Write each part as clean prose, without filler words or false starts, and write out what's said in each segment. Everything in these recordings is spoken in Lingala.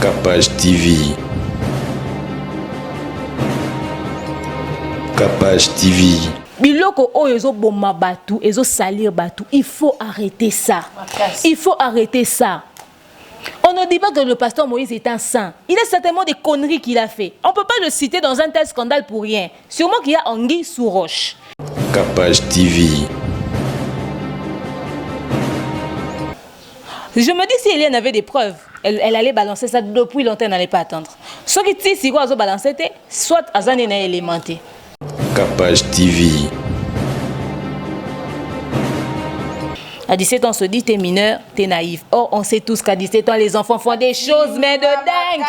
Capage TV. Capage TV. Biloko oyo ezo bomba batu, ezo salir batu. Il faut arrêter ça. Il faut arrêter ça. On ne dit pas que le pasteur Moïse est un saint. Il a certainement des conneries qu'il a fait. On ne peut pas le citer dans un tel scandale pour rien. Sûrement qu'il y a anguille sous roche. Capage TV. Je me dis si Hélène avait des preuves, elle allait balancer ça depuis longtemps, elle n'allait pas attendre. Soit que si quoi balancer, soit Azane n'a élémenté. Capage TV. À 17 ans, on se dit t'es mineur, t'es naïf. Or, on sait tous qu'à 17 ans, les enfants font des choses, mais de dingue.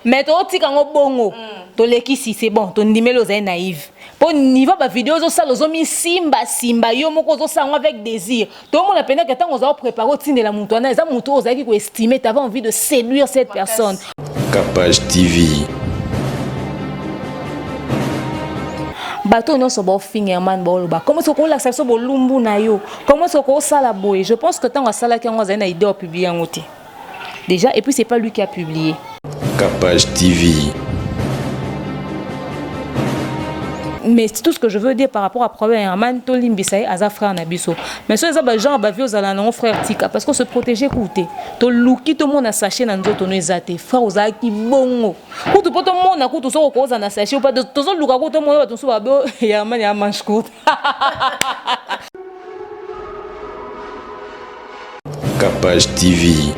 Mais toi, tu es bongo. Tu es si c'est bon, tu es naïf. Pour niveau de vidéo, tu as simba, simba, yo moko avec désir. Tout le monde a peine que tu as préparé au de la montouane, et ça montouane, tu as estimé, tu avais envie de séduire cette personne. Capage TV. Bateau non so bo fingerman bo loba. Comment so ko la ça so bo lumbu na yo. Comment so ko sala boy. Je pense que tant à sala qui on a idée de publier en outil. Déjà et puis c'est pas lui qui a publié. Capage TV. Mais tout ce que je veux dire par rapport à problème man to limbisaï azafra na biso. Mais so za ba genre ba vieux ala non frère tika parce qu'on se protéger coûter. To luki to mon a sachet na nzoto no ezate. Frère oza ki bongo. Kutu poto mon na kutu so ko za na sachet ou pas de to so luka ko to mon ba to so ba bo ya man ya manche courte. Capage TV.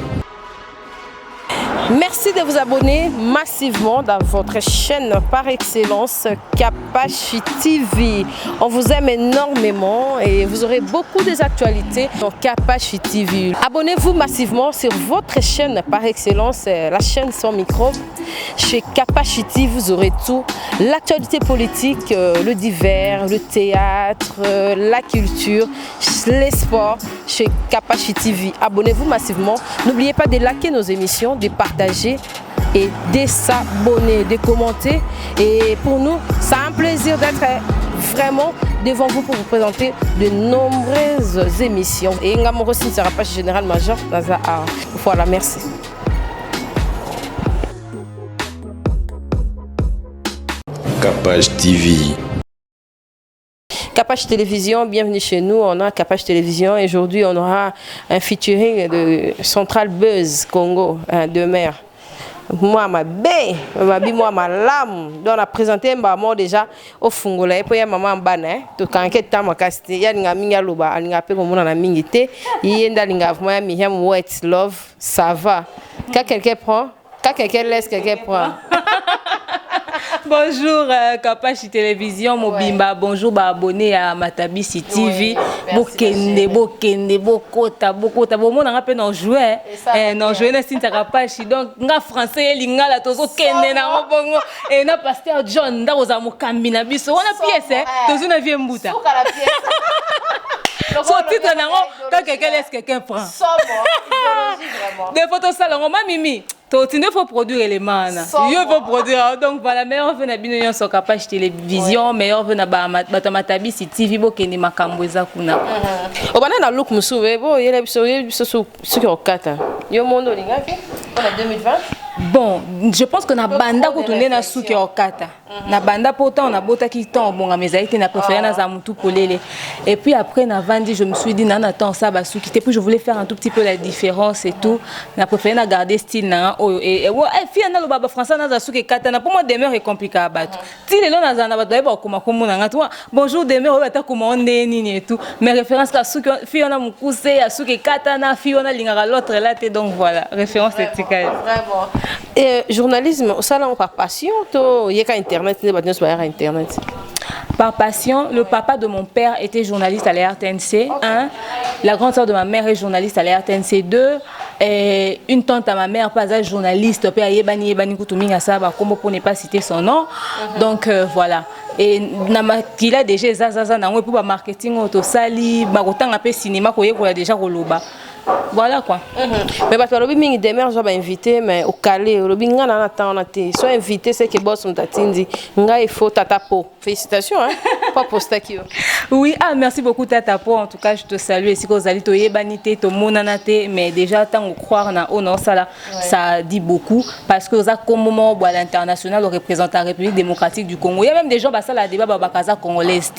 Merci de vous abonner massivement dans votre chaîne par excellence Capage TV. On vous aime énormément et vous aurez beaucoup des actualités dans Capage TV. Abonnez-vous massivement sur votre chaîne par excellence, la chaîne sans micro. Chez Capage TV, vous aurez tout. L'actualité politique, le divers, le théâtre, la culture, les sports. Chez Capage TV. Abonnez-vous massivement. N'oubliez pas de liker nos émissions, de partager et de s'abonner, de commenter. Et pour nous, c'est un plaisir d'être vraiment devant vous pour vous présenter de nombreuses émissions. Et Ngamoro ne sera pas général major Naza Art. Voilà, merci. Capage TV. Capage Télévision, bienvenue chez nous. On a Capage Télévision et aujourd'hui on aura un featuring de Central Buzz Congo de mer. Moi ma bé, moi ma lame. Donc on a présenté un maman déjà au Fungola et puis maman bana to kanket tama kaste ya nga minga loba alinga pe ko mona na mingité yenda linga moi mi hem wet love ça va. Quand quelqu'un prend, quand quelqu'un laisse, quelqu'un prend. Bonjour Capage Télévision Mobimba, bonjour ba abonné à Matabisi TV. Bokende bokota bon mon a peine en jouer non jouer na Sinta Capage donc nga français linga la tozo kende na bongo et na pasteur John ndaoza mokambi na biso wana pièce tozo na vie mbuta. Son titre quand quelqu'un laisse quelqu'un prend. Des photos salon mimi. Il faut produire les mains. Il faut produire. Donc voilà, meilleur veut na bino sur Capage Télévision, meilleur veut na Matabisi TV bokeni makambo eza kuna. Obana na look musuwe bo yele biso suki okata. Yo mondo lingaki pour 2020. Bon, je pense que na banda ko tourner na suki okata. Na banda pourtant on a bota qui temps bon mais été na préféré na za mutu polele. Et puis après na vandi je me suis dit nana attends ça ba suki puis je voulais faire un tout petit peu la différence et tout. Na préféré na garder style na et fille na lo baba français na za suki kata na pour moi demeure est compliqué à battre. Ti le na za na ba ba kuma komona nga toi. Bonjour demeure ba comment on est nini et tout. Mes références ka suki fille na mukuse ya suki kata na fille na lingara l'autre là donc voilà, référence éthique. Vraiment. Et journalisme, ça là par passion, il y a qu'à internet, il y a internet. Par passion, le papa de mon père était journaliste à la RTNC. Okay. La grande sœur de ma mère est journaliste à la RTNC 2. Et une tante à ma mère, pas journaliste, comme pour ne pas citer son nom. Donc voilà. Et il a déjà Zazaza, pour marketing, auto sali, cinéma, déjà Voilà quoi. Mais parce que le biming demeure je vais inviter mais au calé le biming on attend on attend soit invité c'est que boss on t'attindi nga il faut tatapo félicitations hein pas poster qui oui merci beaucoup tatapo en tout cas je te salue et si vous allez toyer banité to monanate mais déjà tant croire na on ça ça dit beaucoup parce que ça comme moment à l'international représente la République démocratique du Congo il y a même des gens bah ça la débat bah kaza congolaise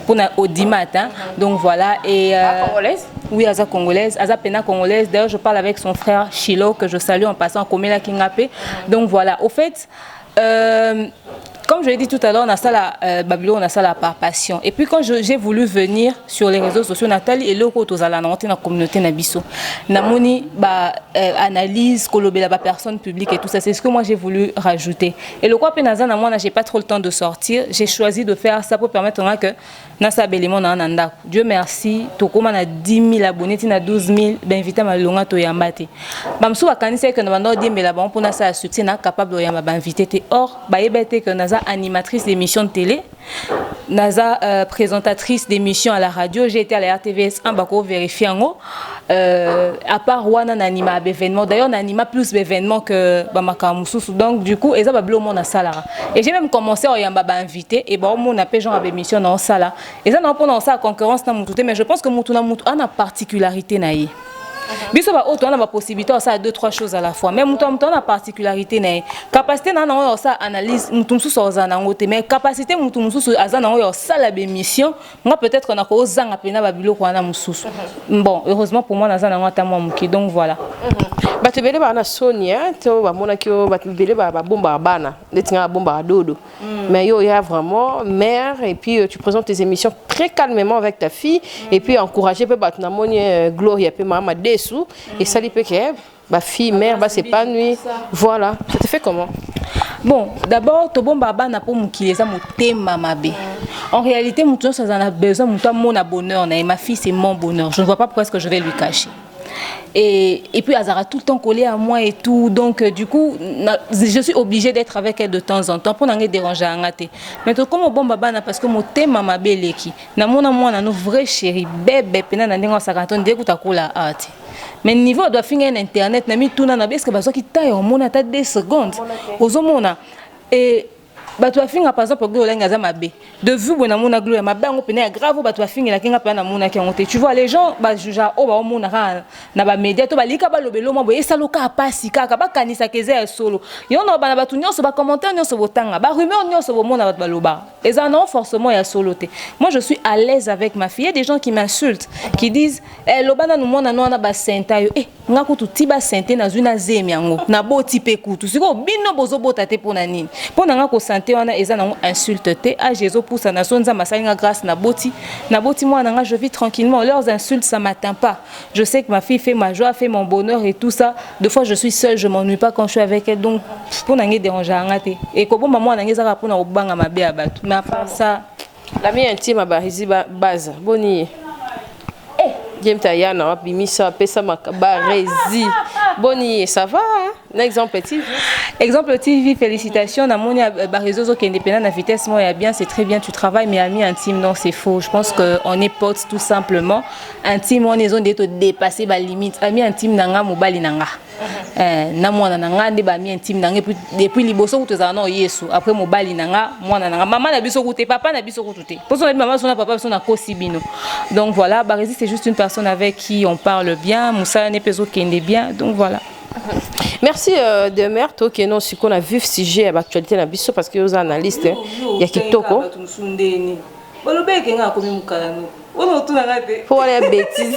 pour na audimat hein donc voilà et congolaise oui aza congolaise aza pena congolaise d'ailleurs je parle avec son frère Chilo que je salue en passant comme la Kingapé donc voilà au fait comme je l'ai dit tout à l'heure, on a ça la Babylone, on a ça la par passion. Et puis quand j'ai voulu venir sur les réseaux sociaux, Nathalie et l'autre aux ala dans la communauté Nabiso, Namoni analyse, kolobela ba personne publique et tout ça. C'est ce que moi j'ai voulu rajouter. Et le quoi penaza na moi j'ai pas trop le temps de sortir. J'ai choisi de faire ça pour permettre que nasa belément na nanda. Dieu merci. Tokoma na 10 000 abonnés, tina 12 000. Ben invité ma longa to yambate. Bamsou akanisa que na bando 10 000 abonnés pour nasa succès na capable de yamba ba invité te. Or ba yebete que nasa animatrice d'émissions de télé, Naza présentatrice d'émissions à la radio, j'ai été à la RTVS en bako vérifier en haut. À part Wana n'anima événement, d'ailleurs n'anima plus d'événements que Bamaka Moussous, donc du coup et ça va bloquer mon salara. Et j'ai même commencé à y avoir invité et bon mon appel genre à émission dans sala. Et ça n'a pas dans ça concurrence dans Moutouté, mais je pense que Moutouna Moutou a une particularité naïe. Biso ba auto on a la possibilité de faire deux trois choses à la fois mais mutu on a particularité na capacité na na ça analyse mutu mususu ozana ngote mais capacité mutu mususu azana yo ça la mission moi peut-être na ko zanga pena ba biloko na mususu bon heureusement pour moi nazana ngata moi muki donc voilà batebele ba na Sonia to ba mona ki batebele ba bomba bana netinga bomba dodo mais yo ya vraiment mère et puis tu présentes tes émissions très calmement avec ta fille et puis encourager pe batna moni Gloria pe mama dessous et ça lui peut que ma fille mère va s'épanouir voilà ça te fait comment bon d'abord to bomba bana pour mukileza motema mabe en réalité mutu ça en a besoin mutu mon bonheur na ma fille c'est mon bonheur je ne vois pas pourquoi est-ce que je vais lui cacher. Et puis Azara tout le temps collée à moi et tout donc du coup je suis obligée d'être avec elle de temps en temps pour n'en déranger à ngate mais comme au bon baba parce que mon thème ma beleki na mona moi na nos vrais chéri bébé pena na ndenga sakaton dégoûta kola art mais niveau doit finir internet na mi tout na parce que bazo ki taille au mona ta 2 secondes aux mona et bato afinga par exemple gloire lenga za mabe de vue bona mona gloire mabe ngo pena grave bato afinga la kinga pena mona ki ngote tu vois les gens ba juja o ba mona na ba média to ba lika ba lobelo mo boye saloka pasi kaka ba kanisa keze solo yo no ba bato nyonso ba commentaire nyonso botanga ba rumeur nyonso bo mona ba loba et ça non forcément ya soloté moi je suis à l'aise avec ma fille il y a des gens qui m'insultent qui disent lobana no mona no na ba senta yo ngako tu tiba sente na zuna zemi yango na boti pe kutu siko bino bozo bota te pona nini pona ngako on a eza na insulte te a Jésus pour ça na sonza masalinga grâce na boti moi na je vis tranquillement leurs insultes ça m'atteint pas je sais que ma fille fait ma joie fait mon bonheur et tout ça deux fois je suis seule je m'ennuie pas quand je suis avec elle donc pour n'angi déranger ngate et ko bomba moi nangi za pour na obanga mabe ya batu mais après ça la mie intime ba hizi base boni Game Tayana wa bimisa pesa makabarezi boni ça va un exemple TV exemple TV félicitations na moni ba réseau qui est indépendant na vitesse moi ya bien c'est très bien tu travailles mais ami intime non c'est faux je pense que on est potes tout simplement intime on est zone de dépasser ba limite ami intime nanga mobali nanga na mwana nanga nde ba ami intime nanga depuis liboso ko tozana no yesu après mobali nanga mwana nanga maman na biso ko te papa na biso ko te pour son maman son papa son na kosibino donc voilà Barési c'est juste une personne avec qui on parle bien Moussa n'est pas qui est bien donc voilà. Merci de mère toi qui non si qu'on a vu sujet à l'actualité na biso parce que aux analystes il y a kitoko pour les bêtises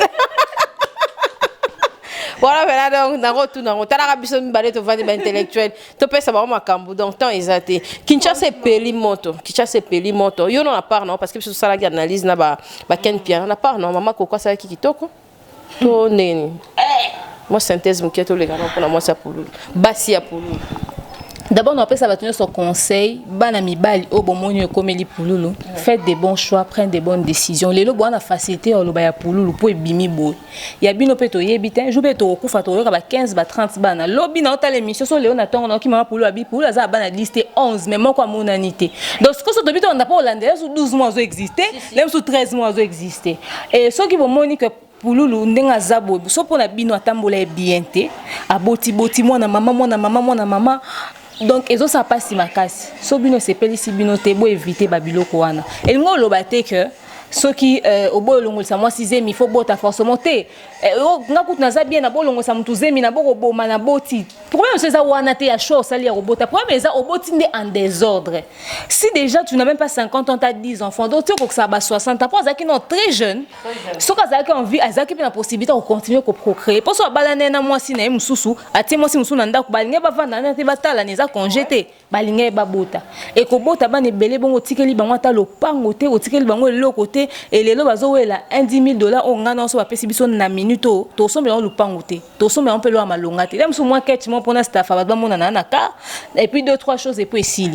voilà donc na rotu na tala biso mbale to vandi ba intellectuel to pesa ba makambu donc temps ezate Kinshasa peli moto yo non à part non parce que biso sala qui analyse na ba ken piano na part non maman kokwa ça qui kitoko to neni moi synthèse mukieto le gars pour moi ça pour basi ya pour d'abord on appelle ça va tenir son conseil bana mibali o bomonyo komeli pululu faites des bons choix prenez des bonnes décisions lelo bona facilité o loba ya pululu po ebimi boy ya bino peto yebita jobe to okufa to yoka ba 15 ba 30 bana lobi na ota l'émission so leo na tongo na ki mama pululu abi pululu za bana liste 11 mais moko monanité donc ce que so dobito on n'a pas hollandais sous 12 mois zo exister même sous 13 mois zo exister et ceux qui vont moni que pululu ndenga zabo so pona bino atambola bien te aboti mwana mama donc ezo ça passe makasi so bino sepeli si bino te bo éviter babiloko wana elingo loba te que ce qui au bolongo ça moi 6e il faut bota forcément te ngakutu naza bien na bolongo ça mutuzemi na boko boma na boti problème c'est ça wana te ya chose ça li robota problème ça oboti ndé en désordre si déjà tu n'as même pas 50 ans tu as 10 enfants donc tu ko ça ba 60 après ça qui non très jeune so ka ça qui envie azaki na possibilité de continuer ko procréer pour so balana na moi si na mususu ati moi si mususu na ndako balinge ba vanda na te batala neza congété balinge ba bota et ko bota ba ne belé bongo tikeli bango ata lopango te o tikeli bango eloko te et les lots bazowela $10,000 on ngana so bapesi biso na minute to sombe on lupango te to sombe on peut lo amalonga te même so moi quête moi pour na staff ba mona na ka et puis deux trois choses et puis ici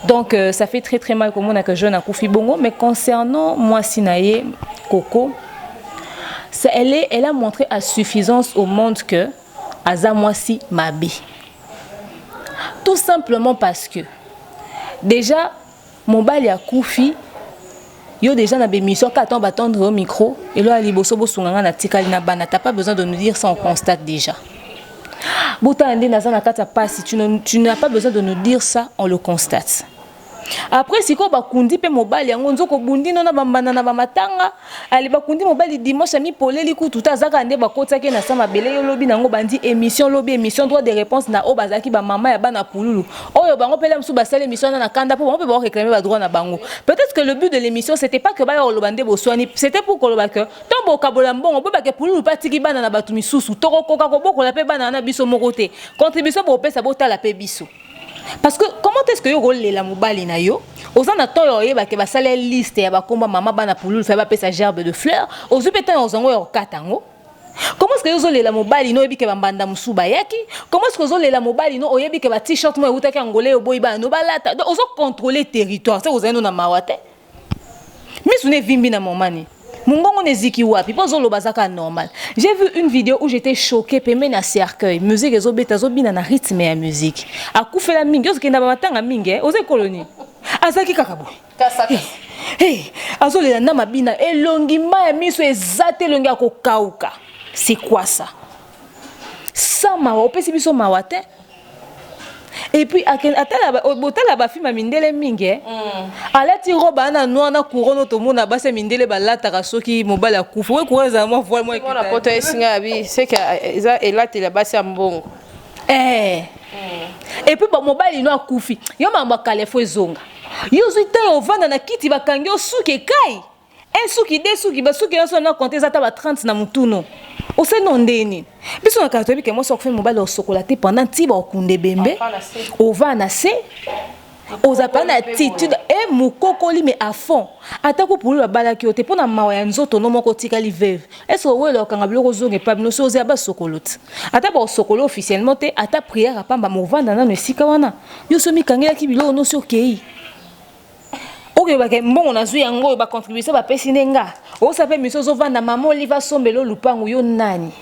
donc ça fait très mal comme on a que jeune à Koufi Bongo mais concernant moi Sinaye Coco elle a montré à suffisance au monde que aza moi si mabi tout simplement parce que déjà mon bal ya Koufi yo déjà na bémission qu'attend attendre au micro et là liboso bo sunganga na tikali na bana t'as pas besoin de nous dire ça on constate déjà bota ande na zana kata passe tu n'as pas besoin de nous dire ça on le constate après siko bakundi pe mobali yango nzoko bundi nona bambana na bamatanga ali bakundi mobali dimanche mi poleli kutu tazaka ande bakotaki na sama bele yo lobi nango bandi émission droit de réponse na obazaki ba mama ya bana pululu oyo bango pele msu basale émission na kanda pour on peut réclamer ba droit na bango peut-être que le but de l'émission c'était pas que ba yo lobande boswani c'était pour que loba que tombo kabola mbongo bo ba ke pululu patiki bana na batumi susu toko koka ko boko la pe bana na biso mokote contribution pour pesa botala pe biso. Parce que comment est-ce que yo la mobali na yo ozana to yo yeba ke basale liste ya bakomba mama bana pululu fa ba pesa gerbe de fleurs ozupeta ozango yo katango comment est-ce que yo la mobali no yebi ke bambanda musuba yaki comment est-ce que yo la mobali no oyebi ke ba t-shirt mo utaki angolais yo boy ba no balata donc ozo contrôler territoire ça ozano na mawate misune vimbi na momani Mungongo neziki wapi pozo lo bazaka normal. J'ai vu une vidéo où j'étais choquée pemé na cercueil musique ezobeta zobina na rythme ya musique akufela mingi ozokenda ba matanga mingi oze koloni azaki kakabu kasaka hey azolela na mabina elongi ma miso ezate elongi akokauka c'est quoi ça ça ma opesi biso mawate. Et puis atala botala ba film mindele mingi alati roba na noir na couronne to mona ba se mindele ba lata soki mobile akufa we couronne za moi voile moi on a poto esinga bi c'est que eza elati la basi mbongo et puis ba mobile no akufi yo mamba kalefo ezonga yo zuite o vanda na kiti bakangi o suki kai un suki deux suki ba suki yo so na compter za ta ba 30 na mutuno o se non ndeni biso na katobi ke mo so fait mobile o chocolat pendant ti ba kunde bembe o va na se aux appels attitude et mukokoli mais à fond atako pour la balaki ote pona mawa ya nzoto no moko tikali veve est-ce que le kanga biloko zonge pa bino soze ba sokolot ata ba sokolo officiellement te ata prière apamba mo vanda na nesika wana yo so mi kangela ki biloko no so kei oke ba ke mbongo na zu yango ba contribuer ba pesi nenga o sa pe miso zo vanda mama oliva sombelo lupangu yo nani.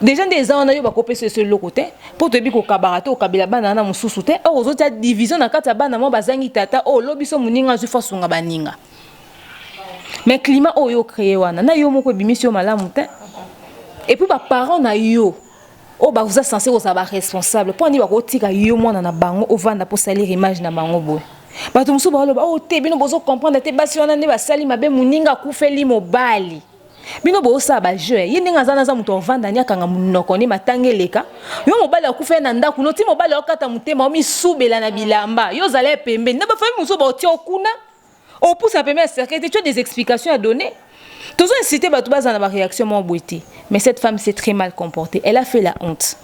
Déjà des ans on a eu bakopé ce lokote pour te bi ko kabarato kabila bana na mususu te o zo ta division na kata bana mo bazangi tata o lobiso muninga zu fasunga baninga mais climat o yo créé wana na yo moko bimisio malamu te et puis ba parents na yo o ba vous êtes censé vous avoir responsable pour ni ba ko tika yo mwana na bango o vanda pour salir image na bango boy bato musu ba lo ba o te bino bozo comprendre te basi wana ne ba sali mabe muninga kufeli mobali bino bo sa ba jeu yindi ngazana za muto vanda nya kanga munoko ni matangeleka yo mobali akufa na ndaku noti mobali okata mutema omi subela na bilamba yo zale pembe na ba fami muso ba otia okuna o poussa pembe cercle tu as des explications à donner toujours inciter ba to baza na ba réaction mo boité mais cette femme s'est très mal comportée elle a fait la honte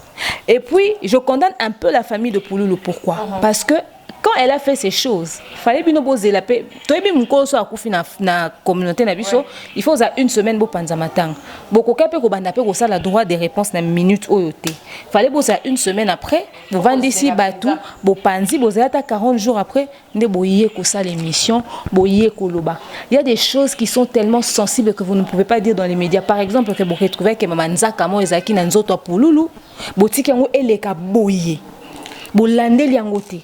et puis je condamne un peu la famille de Pululu pourquoi parce que quand elle a fait ces choses, fallait bien poser la paix. Toi, bien mon corps soit accouché na communauté na biso. Il faut ça une semaine pour panza matang. Beaucoup capé ko banda pe ko ça la droit de réponse na minute oyoté. Fallait poser une semaine après. Vous vendez ici batou, bo panzi, bo zata 40 jours après, ne boyé ko ça l'émission, boyé ko loba. Il y a des choses qui sont tellement sensibles que vous ne pouvez pas dire dans les médias. Par exemple, que vous retrouvez que maman Nzaka mo ezaki na nzoto Pululu, botiki yango eleka boyé. Bo landeli yango te.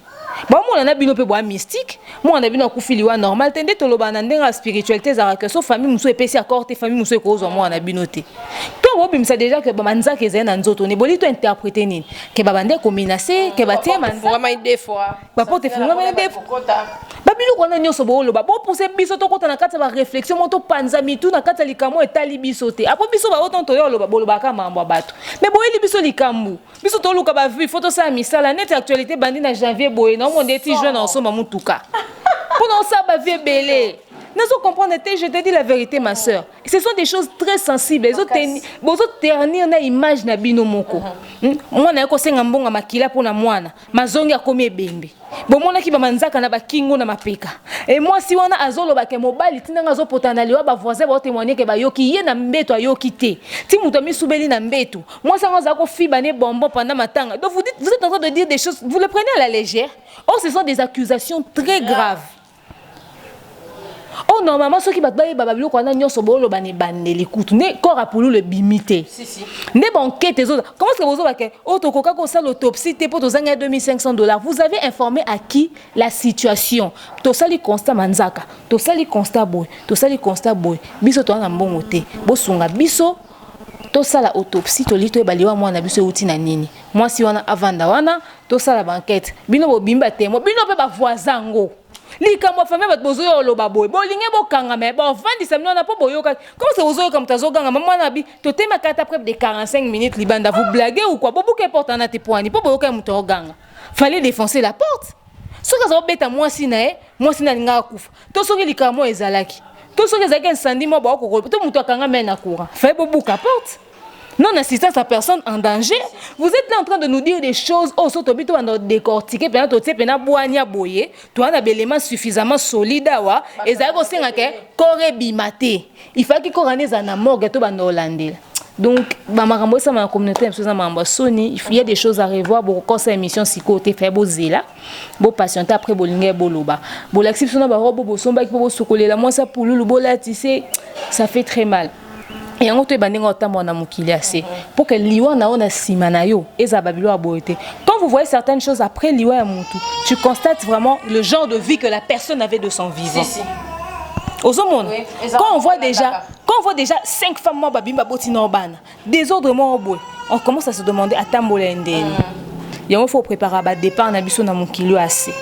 Bon, moi, on a bino pe bois mystique. Moi, on a bino koufiliwa normal. Tende to loba na ndenga spiritualité za que so famille muso epesi accord te famille muso ko zo moi on a bino te. To bo bimisa déjà que bamanza ke zena nzoto ne boli to interpréter nini. Que babande ko menacer, que batie man. Vraiment des fois. Ba porte funga mais des fois. Ba bino ko na nyoso bo loba. Bo pousser biso to kota na kata ba réflexion mo to panza mitu na kata likamo etali biso te. Apo biso ba oton to yo loba bo loba ka mambo bato. Mais bo eli biso likambu. Biso to luka ba vu photo ça misala net actualité bandi na janvier boye non mon déti jeune ensemble mutuka. Pendant ça ba vie belé. Nous comprenons, je te dis la vérité ma sœur. Ce sont des choses très sensibles. Les autres ternir na image na bino moko. Moi na ko senga mbonga makila pona mwana. Mazongi akomi ebembe. Bon mona ki ba manzaka na ba kingo na mapeka. Et moi si wana azolo ba ke mobile tinanga zo potandali wa ba voisin ba témoigner ke ba yoki ye na mbeto ayoki te. Ti muto mi soubeli na mbeto. Moi ça nga ko fiba ne bonbon pendant matanga. Donc vous êtes en train de dire des choses, vous le prenez à la légère. Or ce sont des accusations très graves. Oh normalement ceux qui battent bababilo quand on a nyoso bolo bane bandeli kutu ne corps pour le bimité si ne banquette les autres comment est-ce que vous avez oh to koka ko ça l'autopsie te pour tozanga $2500 vous avez informé à qui la situation to sali constat manzaka to sali constat boy biso to na mbongo te bo sunga biso to sala autopsie to lito ebaliwa mwana biso uti na nini moi si wana avanda wana to sala banquette bino bo bimba te mo bino pe ba voisango likambo famille bat bozo yo loba boy bolinge bokanga me bon vandi samno na po boyoka comment c'est bozo comme tazoganga maman na bi to tema kata près de 45 minutes libanda vous blaguez ou quoi bobuke porte na te poani po boyoka muto oganga fallait défoncer la porte ce que ça beta moi si na linga kufa to soki likambo ezalaki to soki ezalaki incendie mo ba ko to muto akanga me na courant fallait bobuka porte. Non assistance à personne en danger. Vous êtes là en train de nous dire des choses. Oh, so tobito on décortiquer pena to te pena boania boye. To an élément suffisamment solide wa. Et ça ko senga ke kore bimate. Il faut que korane za na morgue to bando holandais. Donc ba makambo ça ma communauté ça mamba soni, il y a des choses à revoir pour conseil émission si côté fait bozela. Bo patienter après bolinge boloba. Bo l'acception na ba robo bo somba ki bo sokolela moi ça pour le bola tissé, ça fait très mal. Et on te bandinga otambo na mukili assez pour que liwa na ona simana yo eza babilo aboité. Quand vous voyez certaines choses après liwa ya mutu, tu constates vraiment le genre de vie que la personne avait de son vivant. Si. Aux hommes, oui, quand on voit déjà 5 femmes moi babimba botina obana, désordre boy, on commence à se demander à tambola ndeni. Il faut préparer à départ na biso na mukili assez.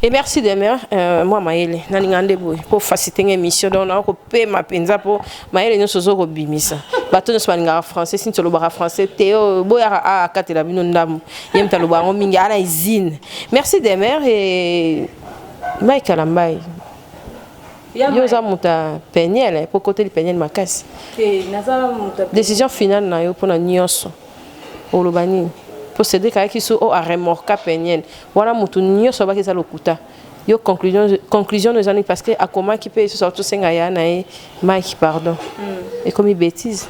Et merci Demer, moi Maëlle, nalingande boy pour faciliter l'émission donc on ko paie ma penza pour Maëlle nous sozo ko bimisa. Bato nous soignera français si tu le bara français Théo boya a katela bino ndam yem ta lo bara mingi ala izine. Merci Demer et Mike Alambai. Yo za muta peniel pour côté le peniel makasi. Décision finale na yo pour na nyonso. Olobani. Procéder qui sont à remorquer peniel voilà mutu nyo soba ki za lokuta yo conclusion nos amis parce que à comment qui peut sortir sengaya na Mike pardon et comme bêtise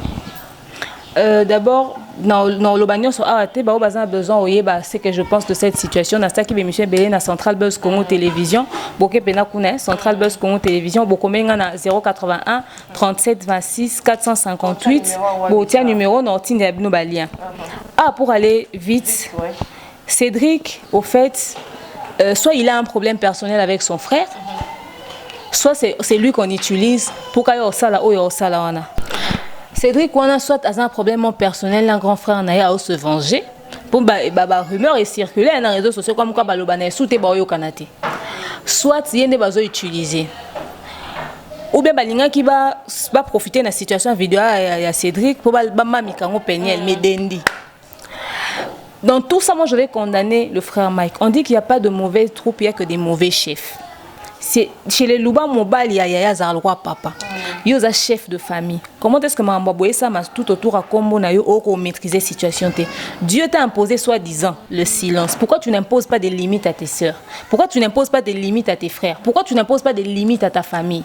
d'abord dans l'Obagnon sur AAT, bah, on a besoin de c'est que je pense de cette situation. Dans ce qui est Michel Bélé, na Central Buzz Congo Télévision, Boké Pena Kouné, Central Buzz Congo Télévision, Bokomé na 081 37 26 458, Botia numéro Nortine de Abino Balien. Ah, pour aller vite, Cédric, au fait, soit il a un problème personnel avec son frère, soit c'est lui qu'on utilise pour qu'il y ait au sala ou au sala. Cédric, on a soit un problème personnel, un grand frère n'a se venger. Pour rumeur est circulée dans les réseaux sociaux comme quoi balobana sous tes boyo kanate. Soit il y a des bases utilisées. Ou bien balinga qui va profiter de la situation vidéo à Cédric pour mami kango peniel medendi. Dans tout ça, moi je vais condamner le frère Mike. On dit qu'il n'y a pas de mauvais troupes, il n'y a que des mauvais chefs. Chez les Louba Mobile, il y a Zalroi Papa. Il y a un chef de famille. Comment est-ce que Mambaboye ça m'a tout autour à Combo na yo pour maîtriser la situation? Dieu t'a imposé soi-disant le silence. Pourquoi tu n'imposes pas des limites à tes sœurs? Pourquoi tu n'imposes pas des limites à tes frères? Pourquoi tu n'imposes pas des limites à ta famille?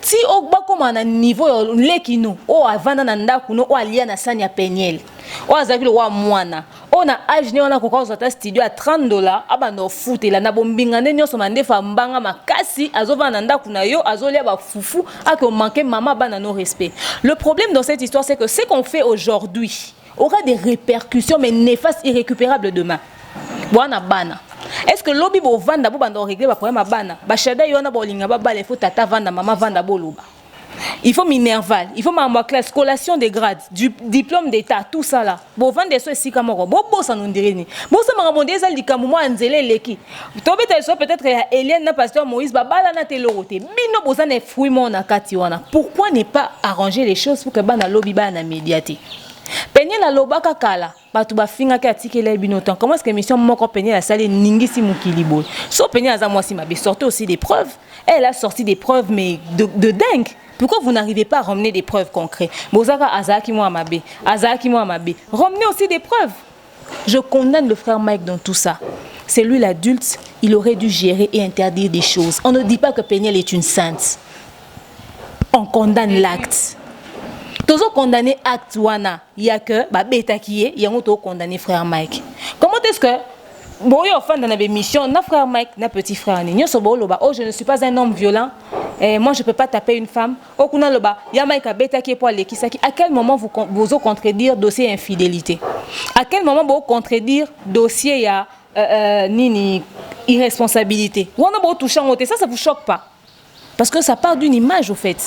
Si on va comme à un niveau lekino o avanda na ndakuno o alia na sani ya peniel o azaki lo wa mwana on a âge on a kokao zata studio à $30 abando foot la na bombinga ndenyo so mandefa mbanga makasi azova na ndakuna yo azolia ba fufu ako manquer maman bana no respect. Le problème dans cette histoire c'est que ce qu'on fait aujourd'hui aura des répercussions mais néfastes irrécupérables demain. Bwana bana. Est-ce que lobby bo vanda bo bando régler ba problème bana ba shada yona bo linga ba bale faut tata vanda maman vanda boloba. Il faut minerval, il faut ma classe collation des grades, du diplôme d'état, tout ça là. Bo vanda so si kamoko bo ça nous dirait ni. Bo ça m'a demandé ça likamu mo anzele leki. Tobe ta so peut-être Hélène na pasteur Moïse ba bala na teloroté. Bino bo ça ne fruit mon na kati wana. Pourquoi ne pas arranger les choses pour que bana lobby ba na médiaté? Peigner la lobaka kala. Batuba finga ke atikele binotan. Comment est-ce que mission moko peigner la salle ningisi mukilibo? So peigner aza moi si mabe sortait aussi des preuves. Elle a sorti des preuves mais de dingue. Pourquoi vous n'arrivez pas à ramener des preuves concrètes? Bozaka azaki moi mabe. Azaki moi mabe. Ramenez aussi des preuves. Je condamne le frère Mike dans tout ça. C'est lui l'adulte, il aurait dû gérer et interdire des choses. On ne dit pas que Péniel est une sainte. On condamne l'acte. Toujours condamné acte wana, il y a que beta qui est, il y a un condamné frère Mike. Comment est-ce que bon yo fan dans la mission, na frère Mike, na petit frère ni so bo loba, oh je ne suis pas un homme violent, moi je peux pas taper une femme. Oh kuna loba, ya Mike beta qui est pour les kisaki. À quel moment vous contredire dossier infidélité? À quel moment vous contredire dossier ya nini irresponsabilité? Ou on a beau toucher en côté, ça vous choque pas? Parce que ça part d'une image au fait.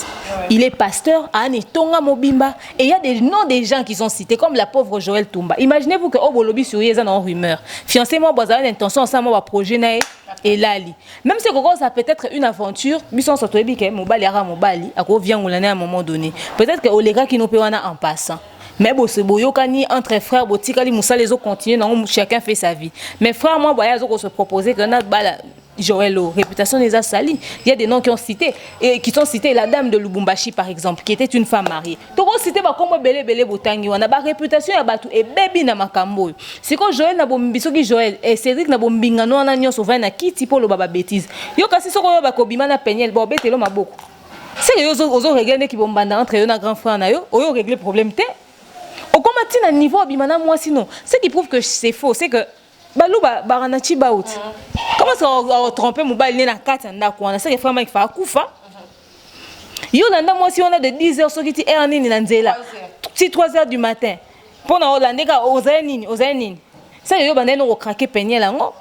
Il est pasteur à Tonga Mobimba et il y a des noms des gens qui sont cités comme la pauvre Joël Toumba. Imaginez-vous que Obolobi sur Yézan en rumeur. Fiancé moi boza une intention ensemble va projet nae et lali. Même si ça peut être une aventure, bison soto ebike mobali ara mobali ako vient ngulana à un moment donné. Peut-être que Olega qui nous peut en passant. Mais bon c'est boyokani entre frères botikali musa les autres continuent non chacun fait sa vie. Mais frère moi boya zo se proposer que na bala Joël, réputation des assalis. Il y a des noms qui ont cité et qui sont cités la dame de Lubumbashi par exemple, qui était une femme mariée. Donc on cité comme Belé Botangi, on a ba réputation ya batu et baby na makambo. C'est quand Joël na bombiso qui Joël et Cédric na bombinga no na nyo sauva na kiti pour le baba bêtise. Yo kasi soko yo ba kobima na penyel bo betelo maboko. C'est yo ozo régler qui bombanda entre yo na grand frère na yo, oyo régler problème té. Au comment na niveau abimana moi sinon, ce qui prouve que c'est faux, c'est que balou baranachi baout. Comment ça on tromper mobile na 4 ndako on a ça que frère Mike fa kufa. Yo landa moi si on a de 10h so kiti erni ni nzela. Si 3h du matin. Pona olandeka ozenini. Ça yo bandé no craquer peigner là ngo.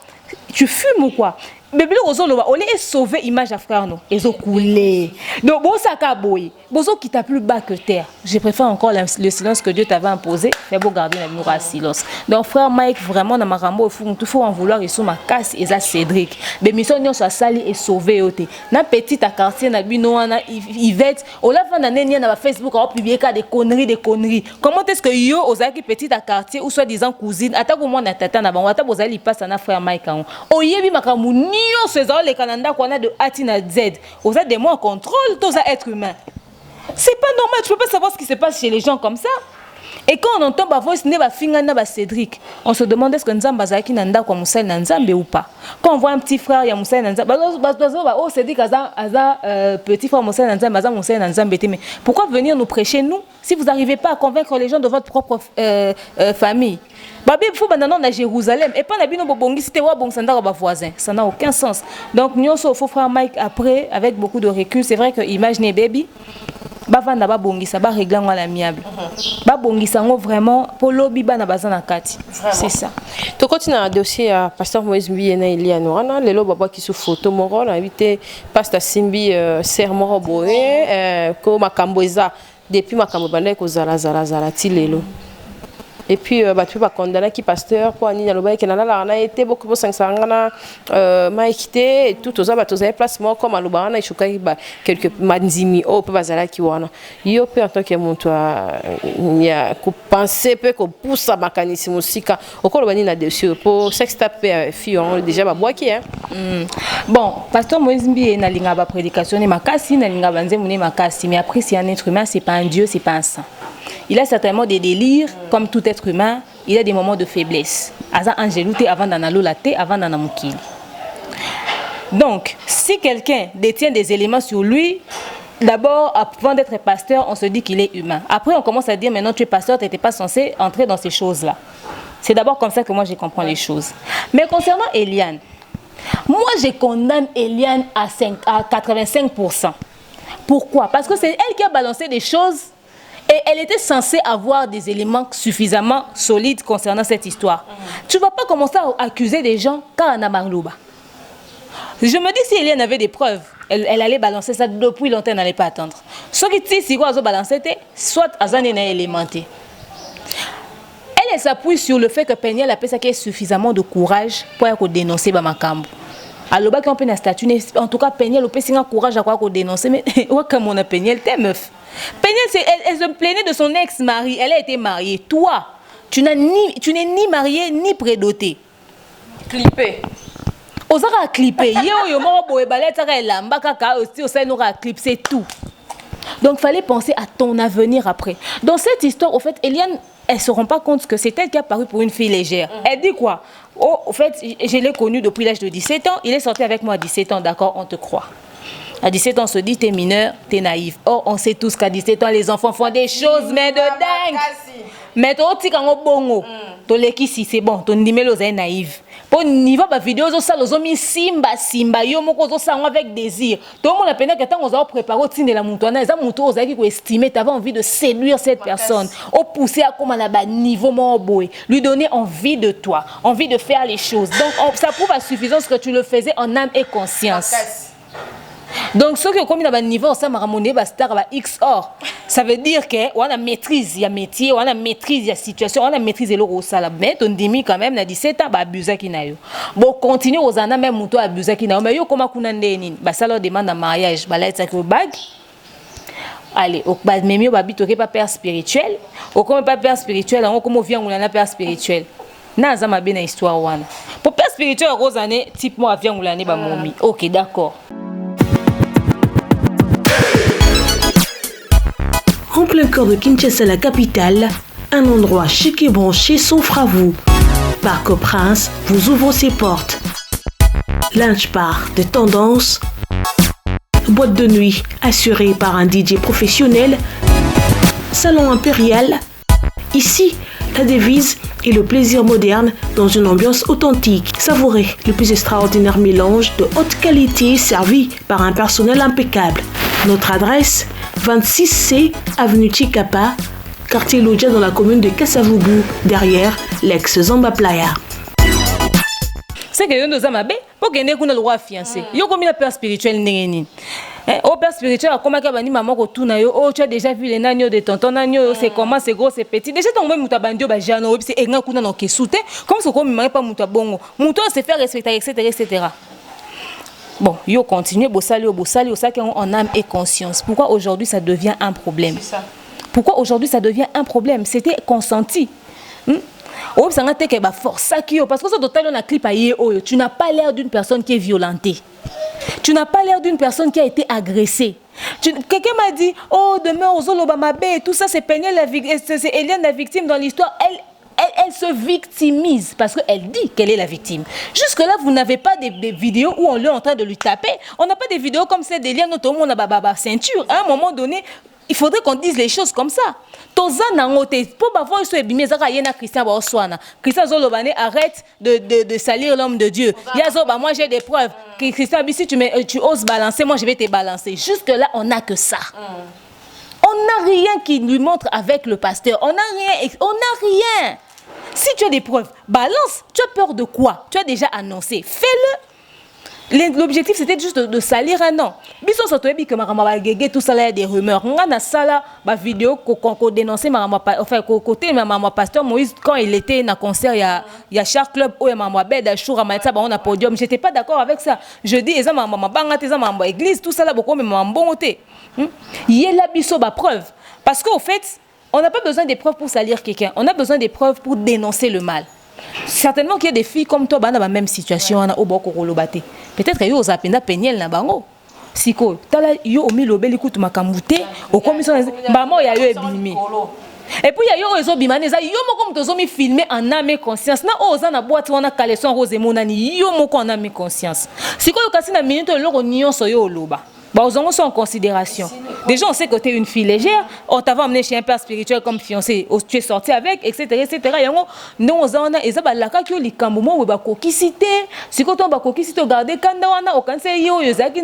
Tu fumes ou quoi? Bébé ozoloba on est sauver image à frère non ezo couler. Donc bon ça ka boy. Bozo qui t'a plus bas que terre. Je préfère encore le silence que Dieu t'avait imposé. Fais beau garder la mura silence. Donc frère Mike vraiment dans ma rambo il faut en vouloir et sous ma casse et ça Cédric. Mais mission nyo soit sali et sauver oté. Na petite à quartier na bino na Yvette, on l'a fait na na Facebook on publier des conneries. Comment est-ce que yo ozaki petite à quartier ou soit disant cousine atako moi na tata na bango atako bozali passe na frère Mike on. Oyebi makamu nyo ces les Canada qu'on a de Atina Z. Vous êtes des mots en contrôle tous à être humain. C'est pas normal, tu peux pas savoir ce qui se passe chez les gens comme ça. Et quand on entend ma voix, Cédric, on se demande est-ce que Nzamba Zaki Nanda comme Moussel Nzambe ou pas. Quand on voit un petit frère, il y a Moussel Nzambe, oh Cédric petit frère Moussel Nzambe, Moussel Nzambe. Mais pourquoi venir nous prêcher nous si vous n'arrivez pas à convaincre les gens de votre propre famille? Il faut maintenant à Jérusalem et pas la bino bobongi c'était wa bon sanda ba voisin, ça n'a aucun sens. Donc nous au faux frère Mike après avec beaucoup de recul, c'est vrai que imagine baby ba vanda ba bongi ça ba régler à l'amiable. Ba bongi ça vraiment pour lobby ba na bazana kati. C'est ça. To continue à dossier à pasteur Moïse Mbiena Eliane wana lelo baba qui sous photo moro na invité pasteur Simbi serment boé ko makamboza depuis makambo banda ko zala ti lelo. Et puis tu vas condamner qui pasteur pour Annie Naloba qui n'a été beaucoup pour 500 m'a quitté et tout aux autres placement comme à Lubana et Choukai quelques manzimi au peu bazala qui wana yo peut en tant que mon toi il y a qu'on penser peu qu'on pousse à mécanisme musica au col bani na dessus pour sextaper fille on déjà ba bois qui hein bon pasteur Moïse Mbi na linga ba prédication ni makasi na linga banze muni makasi mais après c'est un être humain, c'est pas un dieu, c'est pas un saint. Il a certainement des délires, comme tout être humain, il a des moments de faiblesse. Aza angelouté avant d'en alolaté, avant d'en amokili. Donc, si quelqu'un détient des éléments sur lui, d'abord, avant d'être pasteur, on se dit qu'il est humain. Après, on commence à dire, maintenant tu es pasteur, tu n'étais pas censé entrer dans ces choses-là. C'est d'abord comme ça que moi, je comprends les choses. Mais concernant Eliane, moi, je condamne Eliane à 85%. Pourquoi? Parce que c'est elle qui a balancé des choses. Et elle était censée avoir des éléments suffisamment solides concernant cette histoire. Tu ne vas pas commencer à accuser des gens car on a marlouba. Je me dis si Eliane avait des preuves, elle allait balancer ça depuis longtemps, elle n'allait pas attendre. Ce qui dit si elle a balancé, soit Azan est élémenté. Elle s'appuie sur le fait que Peniel a ça qui est suffisamment de courage pour dénoncer Bamakambo. Alors bah qu'on peut un statut, en tout cas Peniel a courage à quoi dénoncer, mais comme on a Peniel, t'es meuf. Peniel, elle se plaignait de son ex-mari. Elle a été mariée. Toi, tu n'es ni mariée ni prédotée. Clippé. Osaka clipper. Yo mo boye baleta ka lamba kaka aussi au sein n'aura clip, c'est tout. Donc fallait penser à ton avenir après. Dans cette histoire, au fait, Eliane, elle se rend pas compte que c'est elle qui a paru pour une fille légère. Elle dit quoi? Oh, au fait, je l'ai connu depuis l'âge de 17 ans. Il est sorti avec moi à 17 ans, d'accord, on te croit. À 17 ans, on se dit, t'es mineur, t'es naïf. Or, on sait tous qu'à 17 ans, les enfants font des choses, mais de dingue. Mais toi, tu es bongo. Tu es si c'est bon, ton numéro est naïf. Pour niveau de vidéo, ça mis simba, yo moko ça avec désir. Tout le monde a peine que tant on a préparé au de la moutonna, les amoutons ont estimé, tu avais envie de séduire cette personne, au pousser à comme à bas niveau mon boy, lui donner envie de toi, envie de faire les choses. Donc ça prouve à suffisance que tu le faisais en âme et conscience. Donc ceux qui ont commis à niveau ça m'a ramené star X or ça veut dire que on a maîtrise il y a métier on a maîtrise il y a situation on a maîtrisé le rosala mais on dit quand même na 17 ans ba abuser qui na yo bon continuer aux années même muto abuser qui na mais yo comment kuna ndeni ba ça leur demande un mariage ba là ça que bag allez au ba même yo ba bitoke pas père spirituel au comme pas père spirituel on comme vient on a père spirituel na za ma bien histoire wana pour père spirituel aux années type moi vient on l'année ba momi OK d'accord. En plein cœur de Kinshasa, la capitale, un endroit chic et branché s'offre à vous. Parc au Prince vous ouvre ses portes. Lunch bar de tendance, boîte de nuit assurée par un DJ professionnel, salon impérial. Ici, la devise est le plaisir moderne dans une ambiance authentique. Savourez le plus extraordinaire mélange de haute qualité servi par un personnel impeccable. Notre adresse 26C avenue Chikapa, quartier Lodja dans la commune de Kasavubu, derrière l'ex-Zamba Playa. C'est que yo nous amabe pour gagner qu'on a le droit fiancé. Yo comme il a père spirituel n'engeni. Au père spirituel comme ka bani maman ko tuna yo oh tu as déjà vu les nagnos de tonton nagno c'est comment c'est gros c'est petit. Déjà ton même mutabandio ba jano c'est enga kuna no kesute comme ce comme il pas mutabongo. Muto se faire respecter etc. Bon, yo continue, bossali, au sac en âme et conscience. Pourquoi aujourd'hui ça devient un problème? Pourquoi aujourd'hui ça devient un problème? C'était consenti. Parce que ce total on a clip à tu n'as pas l'air d'une personne qui est violentée. Tu n'as pas l'air d'une personne qui a été agressée. Quelqu'un m'a dit, oh, demain, Ozoloba Mabé, tout ça, c'est Eliane la victime dans l'histoire. Elle se victimise parce qu'elle dit qu'elle est la victime. Jusque-là, vous n'avez pas des vidéos où on est en train de lui taper. On n'a pas des vidéos comme celle d'Eliane, notamment la ceinture. À un moment donné, il faudrait qu'on dise les choses comme ça. Christian Zolobane, arrête de salir l'homme de Dieu. Moi j'ai des preuves. Christian, si tu oses balancer, moi je vais te balancer. Jusque-là, on n'a que ça. On n'a rien qui lui montre avec le pasteur. On n'a rien. Si tu as des preuves, balance. Tu as peur de quoi? Tu as déjà annoncé. Fais-le. L'objectif, c'était juste de salir un nom. Biso sotoyebi que marama gege tout ça là, il y a des rumeurs. On a ça là, ma vidéo qu'on dénonçait marama, enfin côté marama pasteur Moïse quand il était dans concert, il y a Char Club où marama bed jour à Maïtsa on a podium. J'étais pas d'accord avec ça. Je dis eza marama banga eza marama église tout ça là beaucoup mais marama bonté. Il y a la biso ba preuve parce qu'au fait, on n'a pas besoin des preuves pour salir quelqu'un. On a besoin des preuves pour dénoncer le mal. Certainement qu'il y a des filles comme toi dans la même situation au boko kolobate. Peut-être que yo zapenda peniel na bango. Siko, tala yo omi lobeli kutu makamute, o commission bamo ya yo ebimi. Et puis il y a yo ezo bimaneza yo moko mtozo mi filmer en âme et conscience. Na oza na boîte wana caleçon rose monani yo moko en âme et conscience. Siko yo kasi na minute loko nyonso yo loba. Bah, aux en considération. Déjà, on sait que tu es une fille légère. On t'a amené chez un père spirituel comme fiancé. Tu es sorti avec, etc. etc. Nous, on a des gens qui ont des camboumons ou des coquicités. Si quand on a coquicité, regardez quand on a aucun sérieux, ils ont des gens qui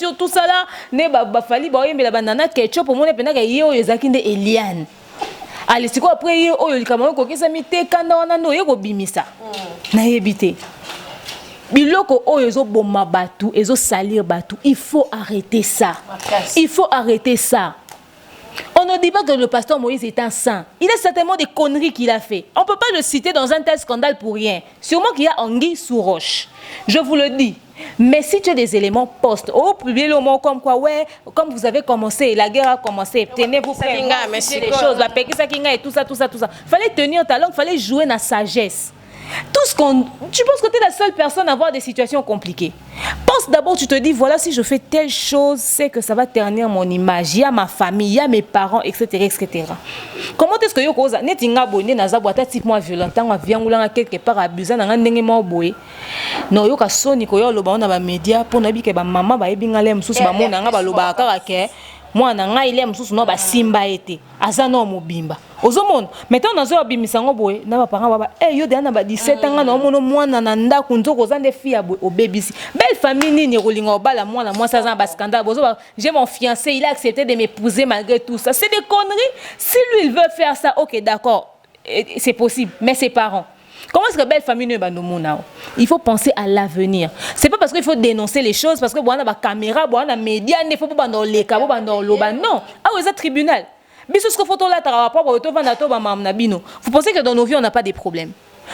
ont tout ça là. Ne ba fali ba yembe la banana ketchup pour mon épena yo yozaki de Eliane. Allez, c'est quoi après yo yo likamamo kokisa mite kanda wana no yego bimisa. Na yebite. Biloko oyo bomba batu, ezo salir batu. Il faut arrêter ça. Il faut arrêter ça. On ne dit pas que le pasteur Moïse est un saint. Il a certainement des conneries qu'il a fait. On ne peut pas le citer dans un tel scandale pour rien. Sûrement qu'il y a anguille sous roche. Je vous le dis. Mais si tu as des éléments post, publiez le mot comme quoi, ouais, comme vous avez commencé, la guerre a commencé, tenez-vous prêts, les choses, la pékisa kinga et tout ça. Fallait tenir ta langue, fallait jouer dans la sagesse. Tout ce qu'on... Tu penses que tu es la seule personne à avoir des situations compliquées. Pense d'abord, tu te dis, voilà, si je fais telle chose, c'est que ça va ternir mon image. Il y a ma famille, il y a mes parents, etc. etc. Comment est-ce que tu as dit que tu moi violent, quelque part abusé, tu as dit que non, yo ka soni ko yo loba na ba media pour na bi ke ba mama ba ebingale msusu ba mona nga ba loba kaka ke mwana nga ile msusu no ba simba ete azana mobimba ozomona maintenant na zo bimisa ngo boye na ba parents baba yo de na ba 17 ans na mono mwana na ndako nzoko za nde fille o bebisi belle famille nini rolinga obala mwana moi ça za ba scandale bozo j'ai mon fiancé il a accepté de m'épouser malgré tout ça c'est des conneries si lui il veut faire ça OK d'accord c'est possible mais ses parents. Comment est-ce que belle famille ne va nous montrer? Il faut penser à l'avenir. C'est pas parce qu'il faut dénoncer les choses parce que bon on a la caméra, bon on a médias, il faut pas dans les câbles, dans l'oba non. Ah oui, c'est tribunal. Biso ce que photo là t'as rapport au to vanda to ba mam na bino. Vous pensez que dans nos vies on n'a pas des problèmes?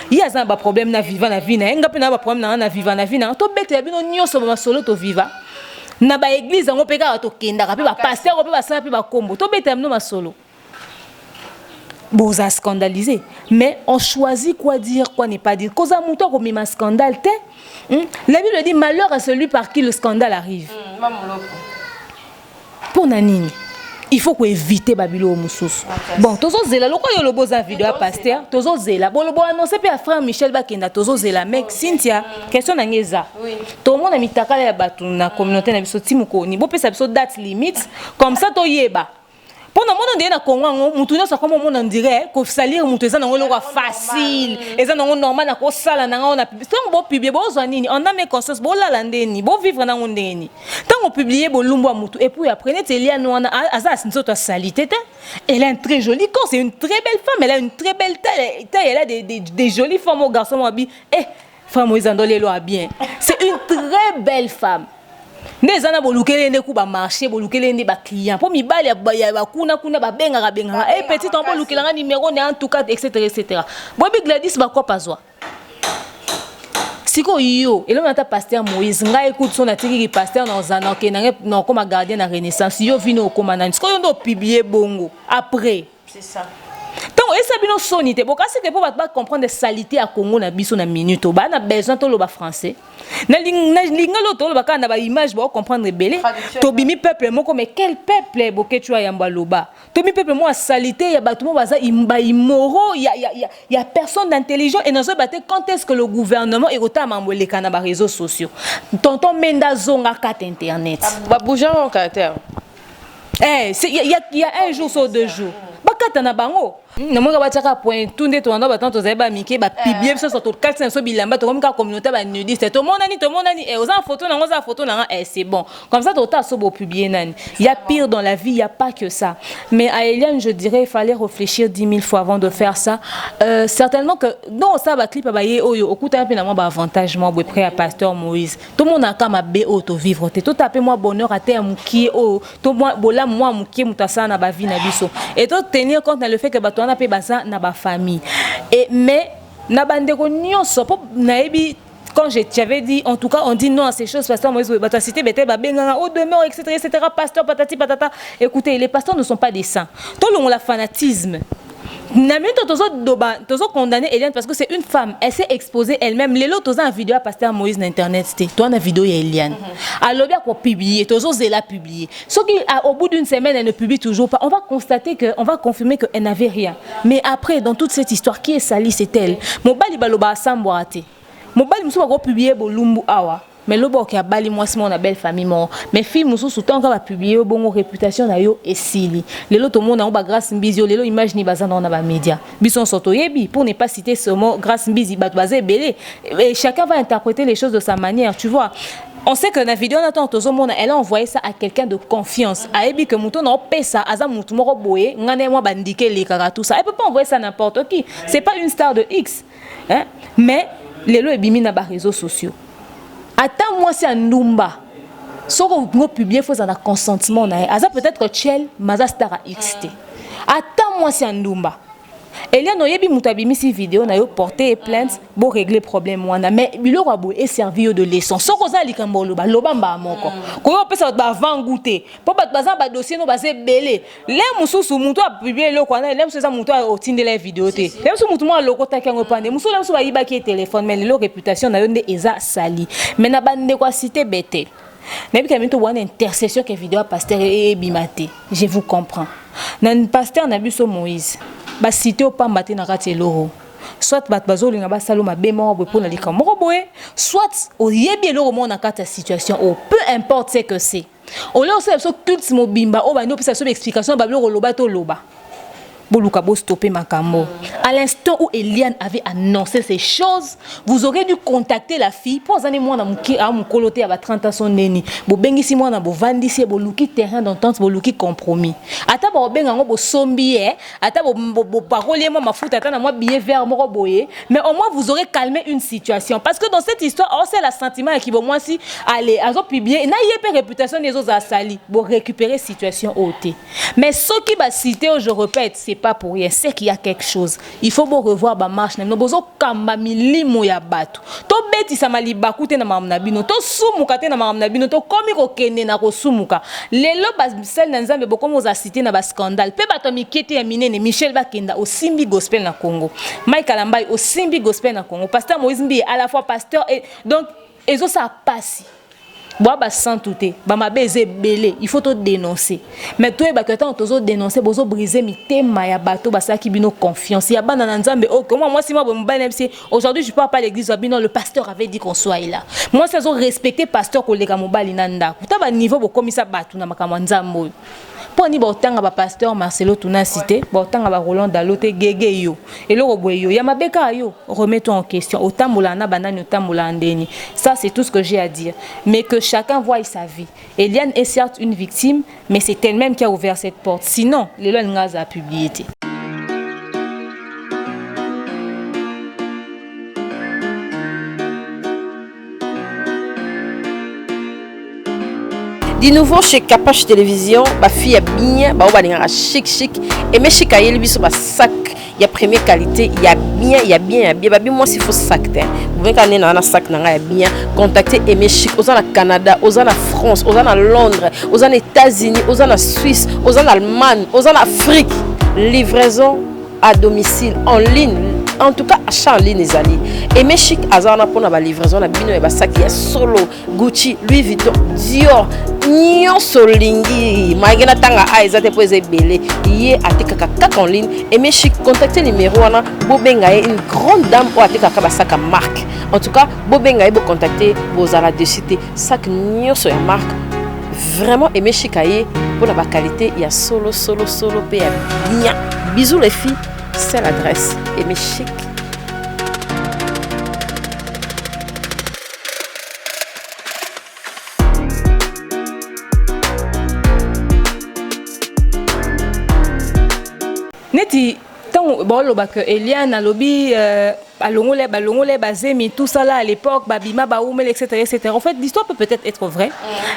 Il y a un problème na vivant na vie na nga pe na ba problème na vivant na vie na to bete bino nyoso ba solo to viva. Na ba église ngo peka to kenda ka pe ba pasteur ko pe ba sa pe ba kombo. To bete no ma solo. Bon, ça a scandalisé. Mais on choisit quoi dire, quoi ne pas dire. Cause à mon tour, comme il m'a scandale, la Bible dit malheur à celui par qui le scandale arrive. Pour Nanine, il faut qu'on évite Babylone Moussous. Bon, tozo zela, le quoi yo le beau vidéo à pasteur, tozo zela. Bon, le beau annoncé puis à frère Michel Bakenda, tozo zela. Mec, Cynthia, question n'angeza. Tout le monde a mis ta cale à battre na communauté na biso timuko. Ni beau pe sa biso date limite. Comme ça, to yeba. Pendant mon on na Congo, mutuno sa comme on dirait que salir mutu eza nango loko facile, eza nango normal na ko sala nango na tant bo publier bo nini, on a mes conscience bo la landeni, bo vivre nango ndeni. Tant on publier bo lumbo mutu et puis après net Eliane wana azas nzoto salité. Elle a un très joli corps, c'est une très belle femme, elle a une très belle taille, elle a des jolies formes au garçon moabi. Femme Moïse Andolé lo a bien. C'est une très belle femme. Des ana bolukele ne ku ba marché bolukele ne ba client pour mi bali ya ba kuna ba benga petit on bolukela nga numéro ne en tout cas etc etc. Bobi Gladys ba quoi pas siko yo et là on a pasteur Moïse nga écoute son atiki pasteur dans un ke na comme gardien na Renaissance yo vino comme na siko yo ndo publier bongo après c'est ça Donc et ça bino sonité bon kasi que pour pas comprendre des salités à Congo na biso na minute ba na besoin to lo ba français na linga lo to lo ba kana ba image ba comprendre belé to bimi peuple moko mais quel peuple boke tu ya mbaloba to mi peuple mo salité ya batu mo baza imba imoro y a personne d'intelligent et dans ce baté quand est-ce que le gouvernement est autant mambolé kana ba réseaux sociaux tonton Menda zonga carte internet ba bouger en caractère il y a un jour sur 2 jours bakata na bango na moka bataka point tunde to ndo batanto zeba mike ba publier so to 400 so bilamba to comme ka communauté ba nudiste to monani et aux photo na photo na c'est bon comme ça to ta so bo publier nani il y a pire dans la vie il y a pas que ça mais à Eliane je dirais il fallait réfléchir 10 000 fois avant de faire ça certainement que non ça ba clip ba ye oyo okuta un peu na moi ba avantage moi près à pasteur Moïse tout le monde a comme be auto vivre tout taper moi bonheur à terre mukie o to moi bola moi mukie mutasa na ba vie na biso et to tenir compte dans le fait que on a payé ça na ba famille et mais na bandeko nyonso pop naebi quand j'avais dit en tout cas on dit non à ces choses pasteur Moïse ba cité bete ba benga au demeure etc pasteur patati patata écoutez les pasteurs ne sont pas des saints tout le monde la fanatisme na même tozo condamné Eliane parce que c'est une femme elle s'est exposée elle-même les autres en vidéo à pasteur Moïse na internet c'était toi na vidéo ya Eliane alors bien pour publier tozo zela publier ce qui au bout d'une semaine elle ne publie toujours pas on va constater que on va confirmer que elle n'avait rien mais après dans toute cette histoire qui est sali c'est elle mobali baloba samboate mobali muso ba publier bolumbu awa mais le bon qui a bali moi c'est mon belle famille mon mes filles muso soutant quand va publier bon réputation na yo et sili les autres monde na ba grâce mbizio les image ni bazana na ba média bison soto yebi pour ne pas citer ce mot grâce mbizi bat bazé belé et chacun va interpréter les choses de sa manière tu vois. On sait que dans la vidéo on attend tout le monde elle a envoyé ça à quelqu'un de confiance a ebi que muto na paie ça aza mutu moko boye ngane moi bandike les kaka tout ça elle peut pas envoyer ça n'importe qui c'est pas une star de X hein mais les lo ebimi na ba réseaux sociaux. Attends moi c'est un numba. So qu'on publier faut un consentement na. Aza peut-être que Chel maza star XT. Attends moi c'est un numba. Eliane oyebi mutabimi si vidéo na yo porter plainte pour régler problème wana mais bilo rabo est servi de leçon. So ko za likambo loba mba moko. Ko yo pesa ba vangouter. Po ba baza ba dossier no baze belé. Le mususu muto a publier le kwana le mususu za muto a otinde la vidéo te. Le mususu muto mo lokota kango pande. Mususu le mususu ba yiba ki téléphone mais le réputation na yo nde eza sali. Mais na bande kwa cité bête. Même quand tu vois une intercession que vidéo pasteur et bimate. Je vous comprends. Nan pasteur na biso Moïse. Ba cité au pambate na kati loro soit bat bazoli nga ba saloma be mo bo pona lika mo boye soit o yebi loro mo na kati situation ou peu importe ce que c'est on leur sait so tout mo bimba o ba no pesa so explication ba loro loba to loba boluka bo stopper makambo à l'instant où Eliane avait annoncé ces choses vous aurez dû contacter la fille pour zané moi na muki a mu koloté à 30 ans son neni bo bengisi moi na bo vandisi bo luki terrain d'entente bo luki compromis ata bo benga ngo bo sombi ata bo parolier moi mafuta ata na moi billet vert mo boye mais au moins vous aurez calmé une situation parce que dans cette histoire on sait la sentiment qui bo moi si aller azo publier na yé réputation des autres sali bo récupérer situation haute mais ce qui va citer je répète c'est pas pour rien c'est qu'il y a quelque chose il faut bon revoir ba marche na bozo kamba milimo ya batu to beti sa maliba kute na mamna bino to sumuka te na mamna bino to komi ko kende na ko sumuka lelo ba sel na nzambe boko mo za citer na ba scandale pe bato mikete ya minene Michel Bakenda au Simbi Gospel na Congo Michael Ambai au Simbi Gospel na Congo pasteur Moïse Mbi à la fois pasteur et donc ezo ça passe bois ba sans touté ba mabeze belé il faut te dénoncer mais toi ba que tant tozo dénoncer bozo briser mitema ya bato ba sa ki bino confiance ya bana na nzambe oh comment moi si moi bo mbana MC aujourd'hui je parle pas l'église bino le pasteur avait dit qu'on soit là moi ça zo respecter pasteur koleka mobali nanda ta ba niveau bo komisa bato na makamwa nzambo poni ba otanga ba pasteur Marcelo tuna cité ba otanga ba Roland Dalote gege yo et le roboyo yo ya mabeka yo remets-toi en question otambola na banani otambola ndeni ça c'est tout ce que j'ai à dire mais que chacun voit sa vie. Eliane est certes une victime mais c'est elle-même qui a ouvert cette porte sinon les lois n'ont a publié. De nouveau chez Capache Télévision, ma fille a bien, bah on va chic et mes chic aïe lui sur ma sac, il y a première qualité, il y a bien, bah moi s'il faut sac vous voyez qu'on est dans un sac n'a bien, contactez Aimé Chic, aux en Canada, aux en France, aux en Londres, aux en États-Unis, aux en Suisse, aux en Allemagne, aux en Afrique, livraison à domicile, en ligne, en tout cas achat en ligne ezali. Aimé Chic azana pour la livraison na bino e basaki ya solo, Gucci, Louis Vuitton, Dior, nyonso lingi magena tanga a ezate po ezebele yé atekaka kaka en ligne. Aimé Chic, contactez numéro wana bobenga une grande dame ou atekaka basaka marque. En tout cas bobenga bo contacter bozala de cité sac nyonso ya marque. Vraiment Aimé Chic aye pour la qualité, il y a solo pe ya bien. Bisous les filles, c'est l'adresse Aimé Chic. Neti tant bon le bac Eliane alobi balongole bazemi tout ça là à l'époque babima baoumel etc. En fait l'histoire peut peut-être être vraie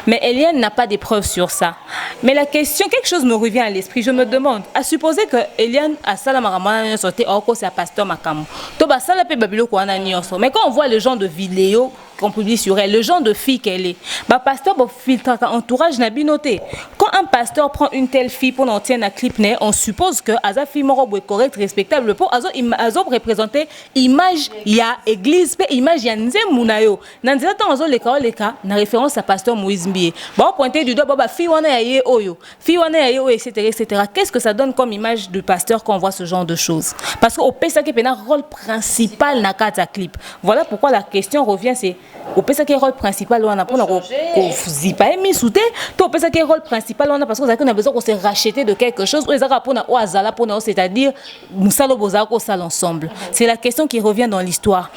mais Eliane n'a pas de preuves sur ça. Mais la question, quelque chose me revient à l'esprit, je me demande, à supposer que Eliane a ça la maramana sorti c'est un pasteur makam to ba sala pe babilo ko ana nyonso, mais quand on voit le genre de vidéo qu'on publie sur elle, le genre de fille qu'elle est, bah pasteur bah filtre entourage n'a binoté. Quand un pasteur prend une telle fille pour en tienne un clip, on suppose que Aza fille morobo est correcte, respectable, pour Azo représenter image il y a église, image il y a nzemunayo. Nanzela tant Azo les cas, na référence à pasteur Moïse Mbie. Bah pointer du doigt bah fille wana yaye oyo, fille wana yaye oyo etc. Qu'est-ce que ça donne comme image du pasteur quand on voit ce genre de choses? Parce qu'au pesa qui a un rôle principal na kata clip. Voilà pourquoi la question revient, c'est au pesa qui rôle principal on a pour zipa mis souté to pesa qui rôle principal on a parce qu'on a besoin qu'on se racheter de quelque chose ou ezaka pour na oazala pour na c'est-à-dire musalo bozako sal ensemble. C'est la question qui revient dans l'histoire.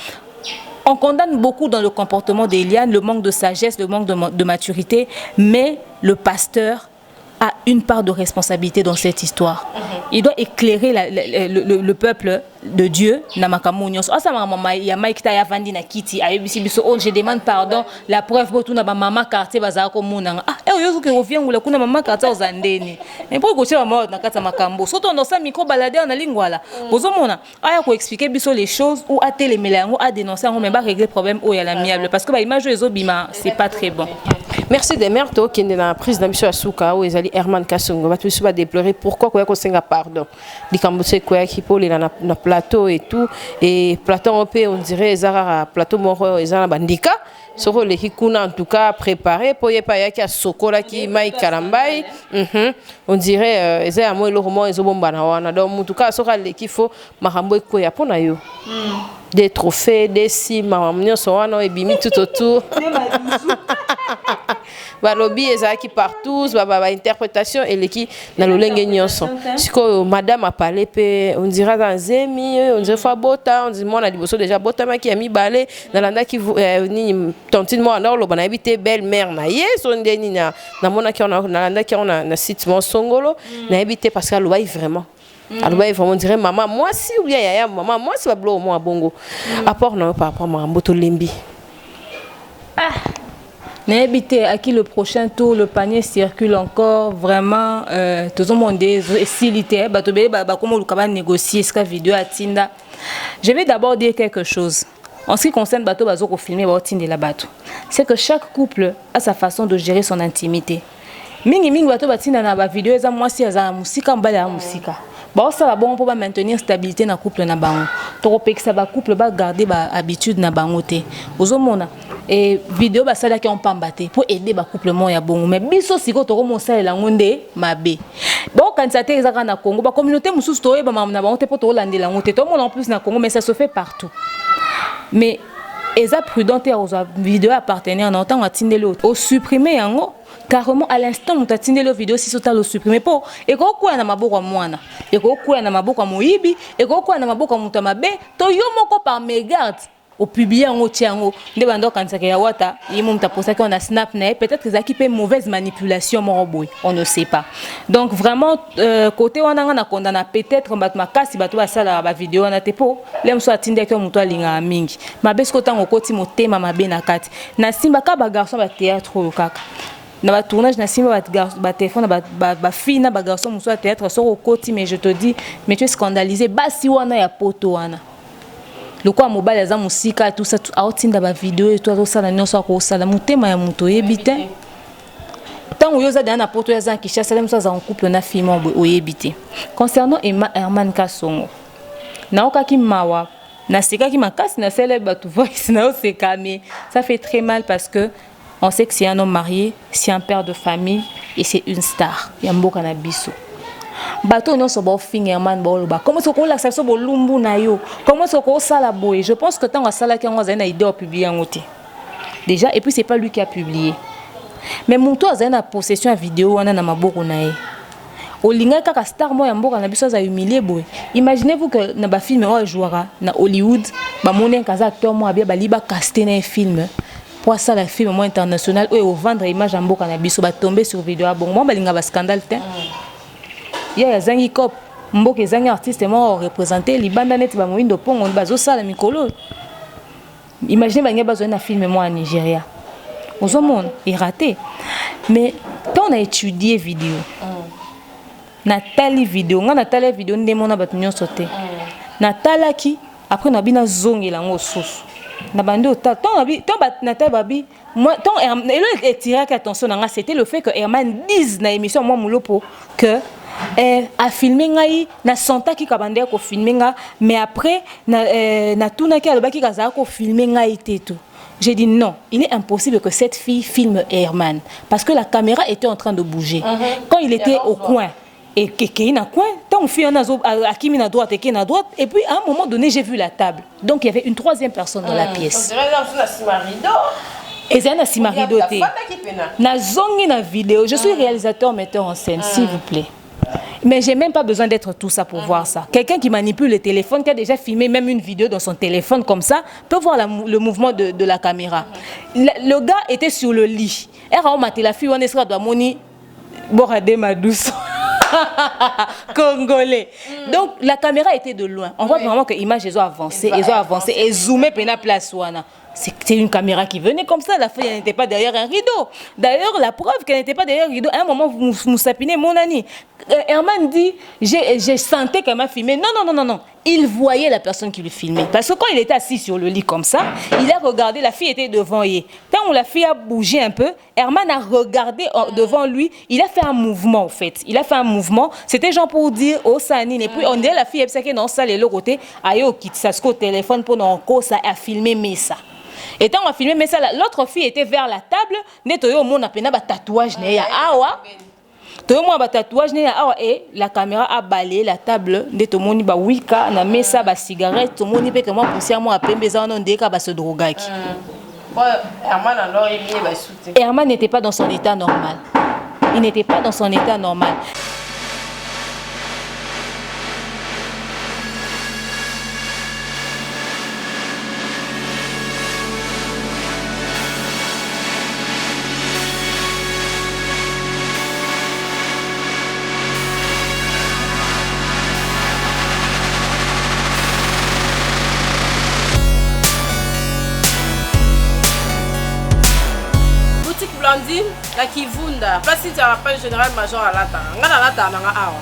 On condamne beaucoup dans le comportement d'Eliane le manque de sagesse, le manque de maturité, mais le pasteur a une part de responsabilité dans cette histoire. Il doit éclairer le peuple de Dieu. Je demande pardon. La preuve, maman quartier les choses ou à dénoncer régler le problème parce que l'image c'est pas très bon. Merci de Merto qui est dans la prise d'émission à Souka où Ezali Herman Kassongo va tout suite déplorer pourquoi quoi qu'on s'enga pardon. Di kambose quoi qui pour les na plateau et tout et plateau on dirait Ezara plateau moro Ezara bandika soro le hikuna en tout cas préparé pour y pas yaki a sokola qui mai karambai on dirait Ezara mo le roman ezobomba na wana donc en tout cas sora le qu'il faut marambo ko ya pona yo des trophées des si mamamnyo so wana et bimi tout autour. Balobi ezaki partout ba interprétation et l'équipe na lolenge nyonso siko madame a parlé pe on dira dans zemi on dirait fa bota on dit moi na liboso déjà bota maki ami balé na landa ki ni tontine moi na lo bana habité belle mère na yeso ndeni na mona ki on na landa ki on na site mon songolo na habité parce qu'elle va vraiment alors on dirait maman moi si ou bien yaya maman moi c'est pas blo moi bongo apport non par rapport à mboto lembi N'habitez à qui le prochain tour, le panier circule encore vraiment tout le monde est silité, comment le négocier ce vidéo à Tinda. Je vais d'abord dire quelque chose. En ce qui concerne bateau bazo filmer la bateau, c'est que chaque couple a sa façon de gérer son intimité. Mingi bateau batinda na ba vidéo eza mwasi aza musika mbala musika. Ba ça va bon pour maintenir stabilité na couple na bango. To pekisa ba couple ba garder ba habitude na bango te. Ozomona et vidéo ba sala ki on pambate pour aider ba couple mo ya bongo mais biso siko to ko mosala la ngonde mabe. Bon quand ça te ezaka na Congo ba communauté mususu to yeba mamna bango te pour to landela ngote to mon en plus na Congo mais ça se fait partout. Mais eza prudent te aux vidéo appartenir na temps atindeli au supprimer yango carrément à l'instant on t'atindeli le vidéo si sota le supprimer po et ko kwa na maboko mwana et ko kwa na maboko moyibi et ko kwa na maboko mutamabe to yo moko par mégarde au publier en otiango de bando quand ça ya wata yimo mtaposa qu'on a snap na peut-être que ça qui peut mauvaise manipulation moroboy on ne sait pas donc vraiment côté wana na condamna peut-être makasi bato ba sala ba vidéo na tepo lem so atinde to muto alinga mingi mabesko tango koti motema mabe na kati na simba ka ba garçon ba théâtre o kaka na ba tournage na simba ba téléphone ba fille na ba garçon muso théâtre so koti mais je te dis mais tu es scandalisé basi wana ya poto wana le quoi mobile za musika tout ça outinda ba vidéo et tout ça na nyonso ko sala mutema ya muto yebite tant tant que yoza dans poto yaza Kinshasa même ça en couple na fille mo oyebité concernant Herman Kasongo na okaki mawa na seka ki makasi na sele batu voice na oseka mais ça fait très mal parce que on sait que c'est un homme marié, c'est un père de famille et c'est une star yamboka na biso bato non so bo Herman boloba comment so ko la ça so bo lumbu na yo comment so ko sala boy je pense que tant que sala ki on a une idée au publier en côté déjà et puis c'est pas lui qui a publié mais mon toi a une possession vidéo on a na maboko na ye olinga kaka star mo ya mboka na biso za humilier boy imaginez-vous que na ba film o jouera na Hollywood ba monen kaza acteur mo abia ba liba caster na film pour ça la film mo international ou vendre image en mboka na biso ba tomber sur vidéo bon mo balinga ba scandale te ya zangi cop mboka zangi artiste mo représenter libanda net ba moindo pongo bazo sala mikolo imaginez ba ngeba zo na film mo en Nigeria aux hommes est raté mais quand on a étudié vidéo Nathalie vidéo nga Nathalie vidéo ndemona batu nyonso te Natalaki après na bina zongela ngo soso na bando ta ton Nathalie babi moi ton elle étirait attention nga c'était le fait que Herman dise na émission moi mulopo que a filmé ngai na santa ki kabande ko filmer nga mais après na tuna ki alobaki kaza ko filmer ngai teto. J'ai dit non, il est impossible que cette fille filme Herman parce que la caméra était en train de bouger quand il était au coin. Et qui na coin tant on fait un azo à qui na droite et qui na droite et puis à un moment donné j'ai vu la table donc il y avait une troisième personne dans la pièce et c'est un Simarido na zongi na vidéo je suis réalisateur metteur en scène s'il vous plaît mais j'ai même pas besoin d'être tout ça pour voir ça quelqu'un qui manipule le téléphone qui a déjà filmé même une vidéo dans son téléphone comme ça peut voir le mouvement de la caméra le gars était sur le lit et on m'a la fille on est doit moni borade ma douce Congolais. Donc la caméra était de loin. On voit vraiment que l'image ils ont avancé et zoomé pena place wana. C'était une caméra qui venait comme ça. La fille n'était pas derrière un rideau. D'ailleurs, la preuve qu'elle n'était pas derrière un rideau. À un moment, vous sapinez mon ami. Herman dit, j'ai senti qu'elle m'a filmé. Non. Il voyait la personne qui lui filmait. Parce que quand il était assis sur le lit comme ça, il a regardé, la fille était devant lui. Quand la fille a bougé un peu, Herman a regardé devant lui. Il a fait un mouvement, en fait. C'était genre pour dire, oh, ça, et puis on dirait la fille, elle non, ça, l'autre côté, aïe, quitte ça, ce téléphone pour nous, ça a filmé, mais ça. Et quand on a filmé, mais ça, l'autre fille était vers la table. Nettoyé au monde, on a un tatouage. Et la caméra a balayé la table. Tout le monde a wika, na mesa, ba cigarette. Tout le monde peut comment pousser à moi à peine besoin de déca, ba se droguer. Herman n'était pas dans son état normal. Il n'était pas dans son état normal. La Kivunda, pas si tu as pas le général major à l'ata. Ngana lata nanga awa.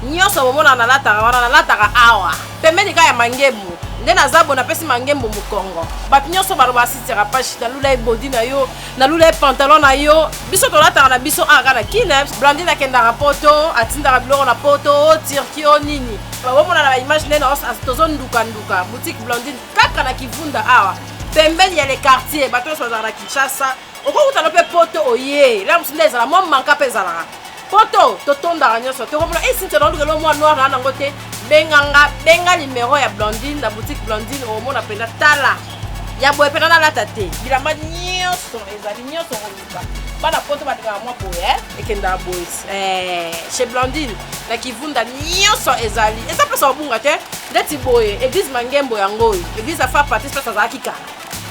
Nyoso bomona na lata wana na lata awa. Pembeni ka ya mangembu. Ndena zabo na pesi mangembu mu Congo. Ba nyoso baroba si tu pas chita lula body na yo, na lula pantalon na yo. Biso to lata na biso kana kine. Blandine akenda rapoto, atinda biloko na poto, tirkio nini. Ba bomona na image nena os tozon nduka. Boutique Blandine kaka na Kivunda awa. Pembeni ya les quartiers, bato so za na Kinshasa. Pourquoi vous avez poto oye là vous êtes là moi manque pezala poto to tonda nyoso to komona et si tu donnes le mois noir na ngote benga numéro ya Blandine la boutique Blandine au monde appelle tala ya boye pena na la tate bilamba nyoso ezali nyoso ngoluka bana poto batika moi boye ekenda boye chez Blandine na Kivunda nyoso ezali eza pesa obunga te ndeti boye église mangembo yango église afa partie pesa za kika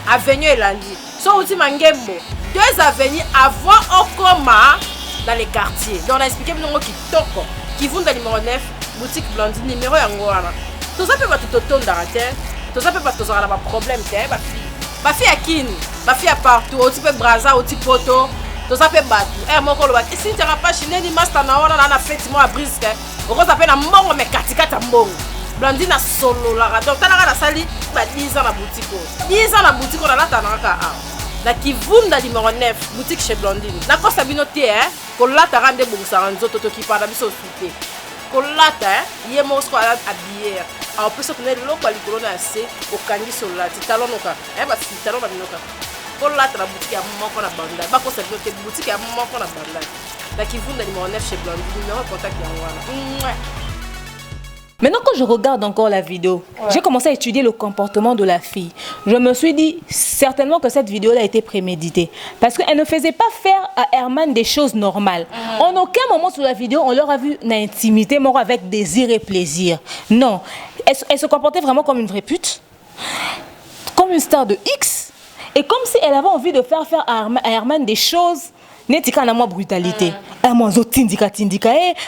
avenue elandi so uti mangembo 2 avenues avant Okoma dans les quartiers. Donc on a expliqué que Kitoko, Kivunda numéro 9, boutique Blandine numéro yangoana. Tout ça peut pas tout autant d'arrêter. Tout ça peut pas tout avoir un problème te ma fille à kin, ma fille à partout, au type braza, au type poto, tout ça peut battre. Mon colo bat. Et si tu n'as pas chiné ni master na ona na fête moi à brisque. On va s'appeler na mbongo mais katikata mbongo. Blandine a solo la donc t'as la sali ba 10 ans la boutique. 10 ans la boutique on a la tanaka. na Kivunda numéro 9 boutique chez Blondine na kosa bino te kolata rande bongisa nzoto to kipana biso suite kolata ye mosko ala habillé en plus que le loko likolo na se okangi solati talonoka ba si talona binoka kolata na boutique ya moko na banda ba kosa bino te boutique ya moko na banda na Kivunda numéro 9 chez Blondine numéro contact ya wana. Maintenant, quand je regarde encore la vidéo, j'ai commencé à étudier le comportement de la fille. Je me suis dit certainement que cette vidéo-là a été préméditée. Parce qu'elle ne faisait pas faire à Herman des choses normales. En aucun moment sur la vidéo, on leur a vu une intimité, mort avec désir et plaisir. Non. Elle se comportait vraiment comme une vraie pute. Comme une star de X. Et comme si elle avait envie de faire à Herman des choses. Netika na moi brutalité. Moi zo tindika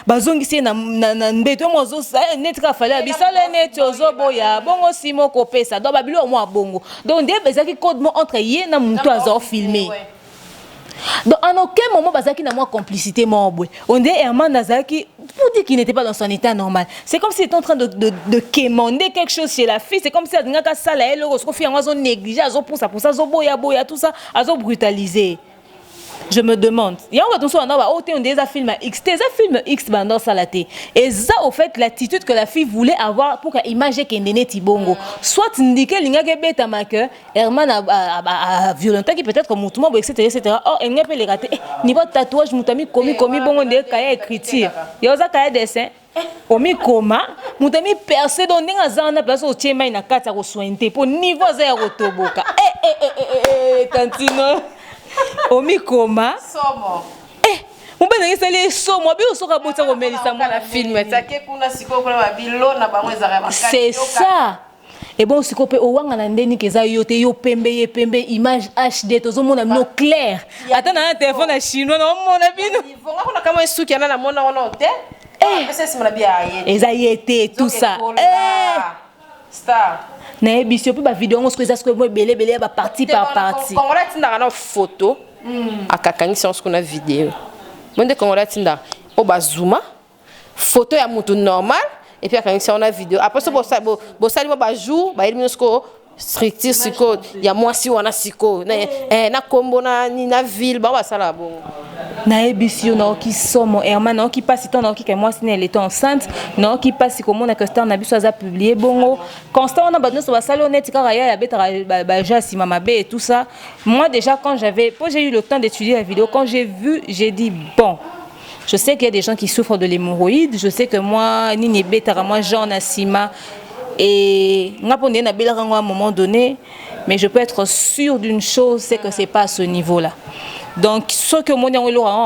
bazongisi na mbeto moi zo netika fala bisala neti ozo boya bongo simo kopesa do babilo moi bongo. Donc des bezaki code mo entre yé na muto azo filmer. Donc en aucun moment bazaki na moi complicité mo boy. On dit Herman Nazaki pour dire qu'il n'était pas dans son état normal. C'est comme s'il était en train de quémander quelque chose chez la fille, c'est comme si elle nga ka sala elle ko fi en zo négliger azo pour ça zo boya tout ça azo brutaliser. Je me demande, il y a un film X, des films X dans Salaté. Et ça, au fait, l'attitude que la fille voulait avoir pour qu'elle imagine qu'elle n'est Tibongo. Soit indiquer l'ingé bête à ma cœur, Herman a violenté qui peut-être comme mouvement, etc. Oh, elle n'a pas les ratés. Niveau tatouage, moutami commis bongo de cahier écriture. Il y a un cahier dessin. Omi koma, moutami percé dans des zana place au tchema ina kata ko sointe pour niveau zéro toboka. Tantino. Omi koma somo mbe na ngisele somo bi osoka botsa ko melisa mo na film take kuna siko kuna babilo na bango ezaka makati. C'est ça. Et bon siko pe owanga na ndeni keza yote yo pembe image HD tozo mona no clair. Ata na téléphone na chinois na mona bino. Ivonga kuna kama esuki ana na mona ona te. Pesa simona bia ayete. Ezayete tout ça. Star. Na ebisio pe ba vidéo ngo skoza sko belé ba partie par partie. Kongola tinda na photo akakangisa ngo sko na vidéo. Monde kongola tinda o bazuma photo ya mutu normal et puis akakangisa na vidéo. Après ça bo sali ba jour ba elimi sko stricti siko ya mwasi wana siko na kombo na ville ba sala bon. Na ebisio na ki somo Herman na ki passe temps na ki moi si elle était enceinte na ki passe comment na Constant na biso a publié bongo Constant on a badno so basalo net ka ya betara ba jasi mama be et tout ça. Moi déjà quand j'ai eu le temps d'étudier la vidéo, quand j'ai vu, j'ai dit bon, je sais qu'il y a des gens qui souffrent de l'hémorroïde, je sais que moi ni betara moi Jean Nassima et on a pondé na bela à un moment donné, mais je peux être sûre d'une chose, c'est que c'est pas à ce niveau-là. Donc, ce que mon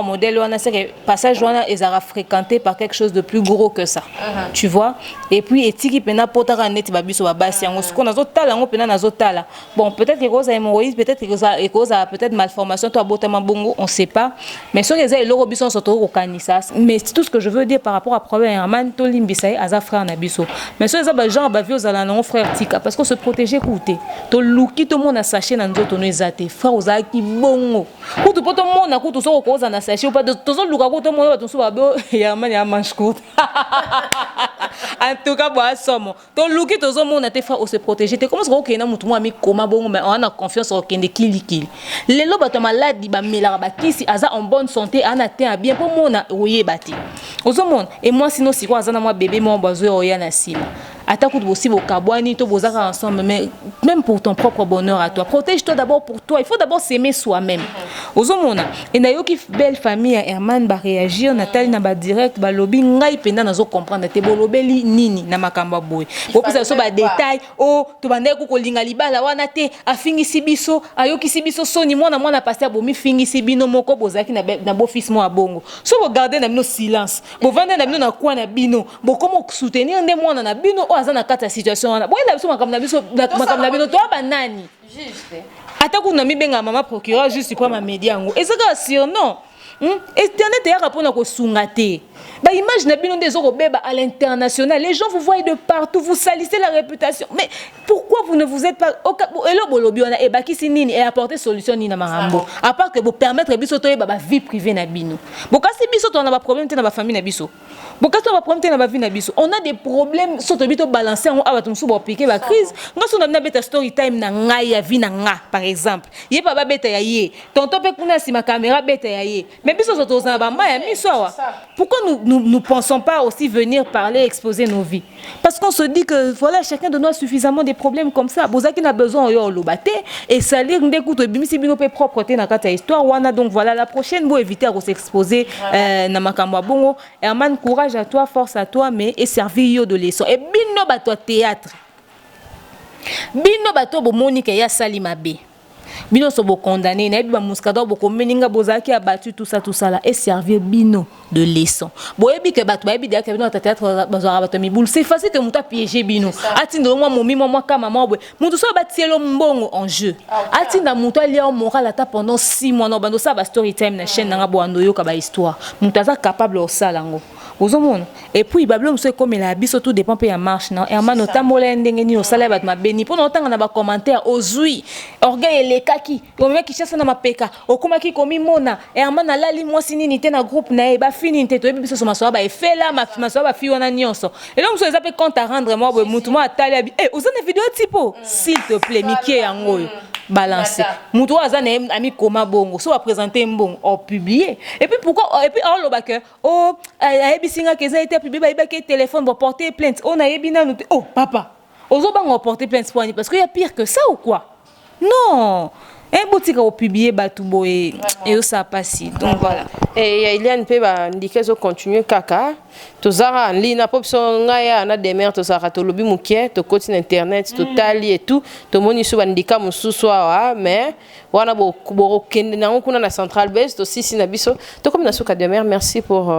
modèle, c'est que le passage est fréquenté par quelque chose de plus gros que ça. Tu vois? Et puis, éthique, il y a bon, peut-être qu'il y a hémorroïde, peut-être qu'il y a peut-être malformation, on ne sait pas. Mais ce que j'ai mais tout ce que je veux dire par rapport à problème Herman, to limbisai aza frère nabiso. Mais ce que gens bavi aux alana frère tika parce qu'on se protéger coûter. To luki to mon sachet na nzoto no ezate. Frère ozaki bongo. Kutu poto mon na kutu so ko za na sachet ou pas de to so luka ko to mon ba to so ba Herman ya manche courte. En tout cas boa somo. To luki to so mon na te frère o se protéger. Te comment ko na mutu mo ami koma bongo mais on a confiance au kende kili. Lelo ba to malade ba mela ba kisi aza en bonne santé ana te bien pour mon na oye bati. Ozomon et moi sinon si quoi azana moi bébé mon bazo oya na sima. Attaque aussi au kabouani, to bozaka ensemble, mais même pour ton propre bonheur à toi. Protège-toi d'abord pour toi. Il faut d'abord s'aimer soi-même. Ozomona. Et na yo ki belle famille Herman ba réagir, Nathalie na ba direct ba lobby ngai penda nazo comprendre te bolobeli nini na makamba boy. Bo pesa so ba détail, oh to bande ko kolinga libala wana te afingi sibiso, ayoki sibiso soni mwana passer bomi fingi sibino moko bozaki na bo fils mo abongo. So bo garder na bino silence. Bo vendre na bino na kwa na bino. Bo comment soutenir nde mwana na bino azana kata situation wana boyela biso makamna biso to banani juste ata kuna mibenga mama procureur juste pour ma média ngo ezaka sur non Internet est rapport à sungate. Bah imagine bien des Eurobeba à l'international. Les gens vous voient de partout, vous salissez la réputation. Mais pourquoi vous ne vous êtes pas et apporter solution ni na marambo. À part que vous permettre biso to ba vie privée na bino. Boka si biso to na ba problème te na ba famille na biso. Boka to ba problème te na ba vie na biso. On a des problèmes soto bito balancer on a batumsu ba piquer ba crise. Ngaso na beta story time na ngai ya vie na nga par exemple. Yé pa ba beta ya yé. Tonton pe kuna si ma caméra beta ya yé. Mais biso soto za ba ma ya miso wa. Pourquoi nous pensons pas aussi venir parler, exposer nos vies? Parce qu'on se dit que voilà, chacun de nous a suffisamment des problèmes comme ça. Bozaki n'a besoin de l'obate et salir ndekuto bimisi bino pe propreté na kata histoire wana. Donc voilà, la prochaine pour éviter de s'exposer na makambo bongo. Herman, courage à toi, force à toi, mais et servir de leçon. Et bino bato théâtre. Bino bato bo Monique ya salimabe. Bino so bo condamné na ba muskado bo komeninga bozaki abattu tout ça là et servir bino de leçon. Bo ebi ke bato ba ebi dia ke bino ta théâtre bazora bato mi boule c'est facile que muta piéger bino. Atindo moi momi moi kama moi bo mutu so batielo mbongo en jeu. Atinda mutu ali en moral ata pendant 6 mois no bando ça ba story time na chaîne nga bo andoyo ka ba histoire. Mutu aza capable o salango. Ozomona et puis bablo mso comme la biso tout dépend pe ya marche na Herman otambola ndenge ni o sala bat ma beni pour notanga na ba commentaire ozui orgueil le kaki o mec qui chasse na mapeka okuma ki komi mona Herman alali mwasi nini te na groupe na e ba fini te to e biso so maso ba e fela ma so ba fi wana nyonso et donc so ezape compte à rendre moi bo mutu mo atali abi ozana vidéo tipo s'il te plaît mikie yango yo balancer mutu azana ami koma bongo so va présenter mbongo au publier et puis pourquoi et puis on loba que bisinga que ça a été publié ba ke téléphone pour porter plainte on a ebina nous oh papa ozo ba porter plainte parce qu'il y a pire que ça ou quoi non un boutique au publier batubo et ça passe donc voilà et il y a une peu indiqué zo continuer kaka tozara en ligne pop so ngaya na demer to sara to lobi mukie to continue internet to tali et tout to moni so bandika mususu wa mais wana bo kende na kuna na central base to sisi na biso to comme na suka demer merci pour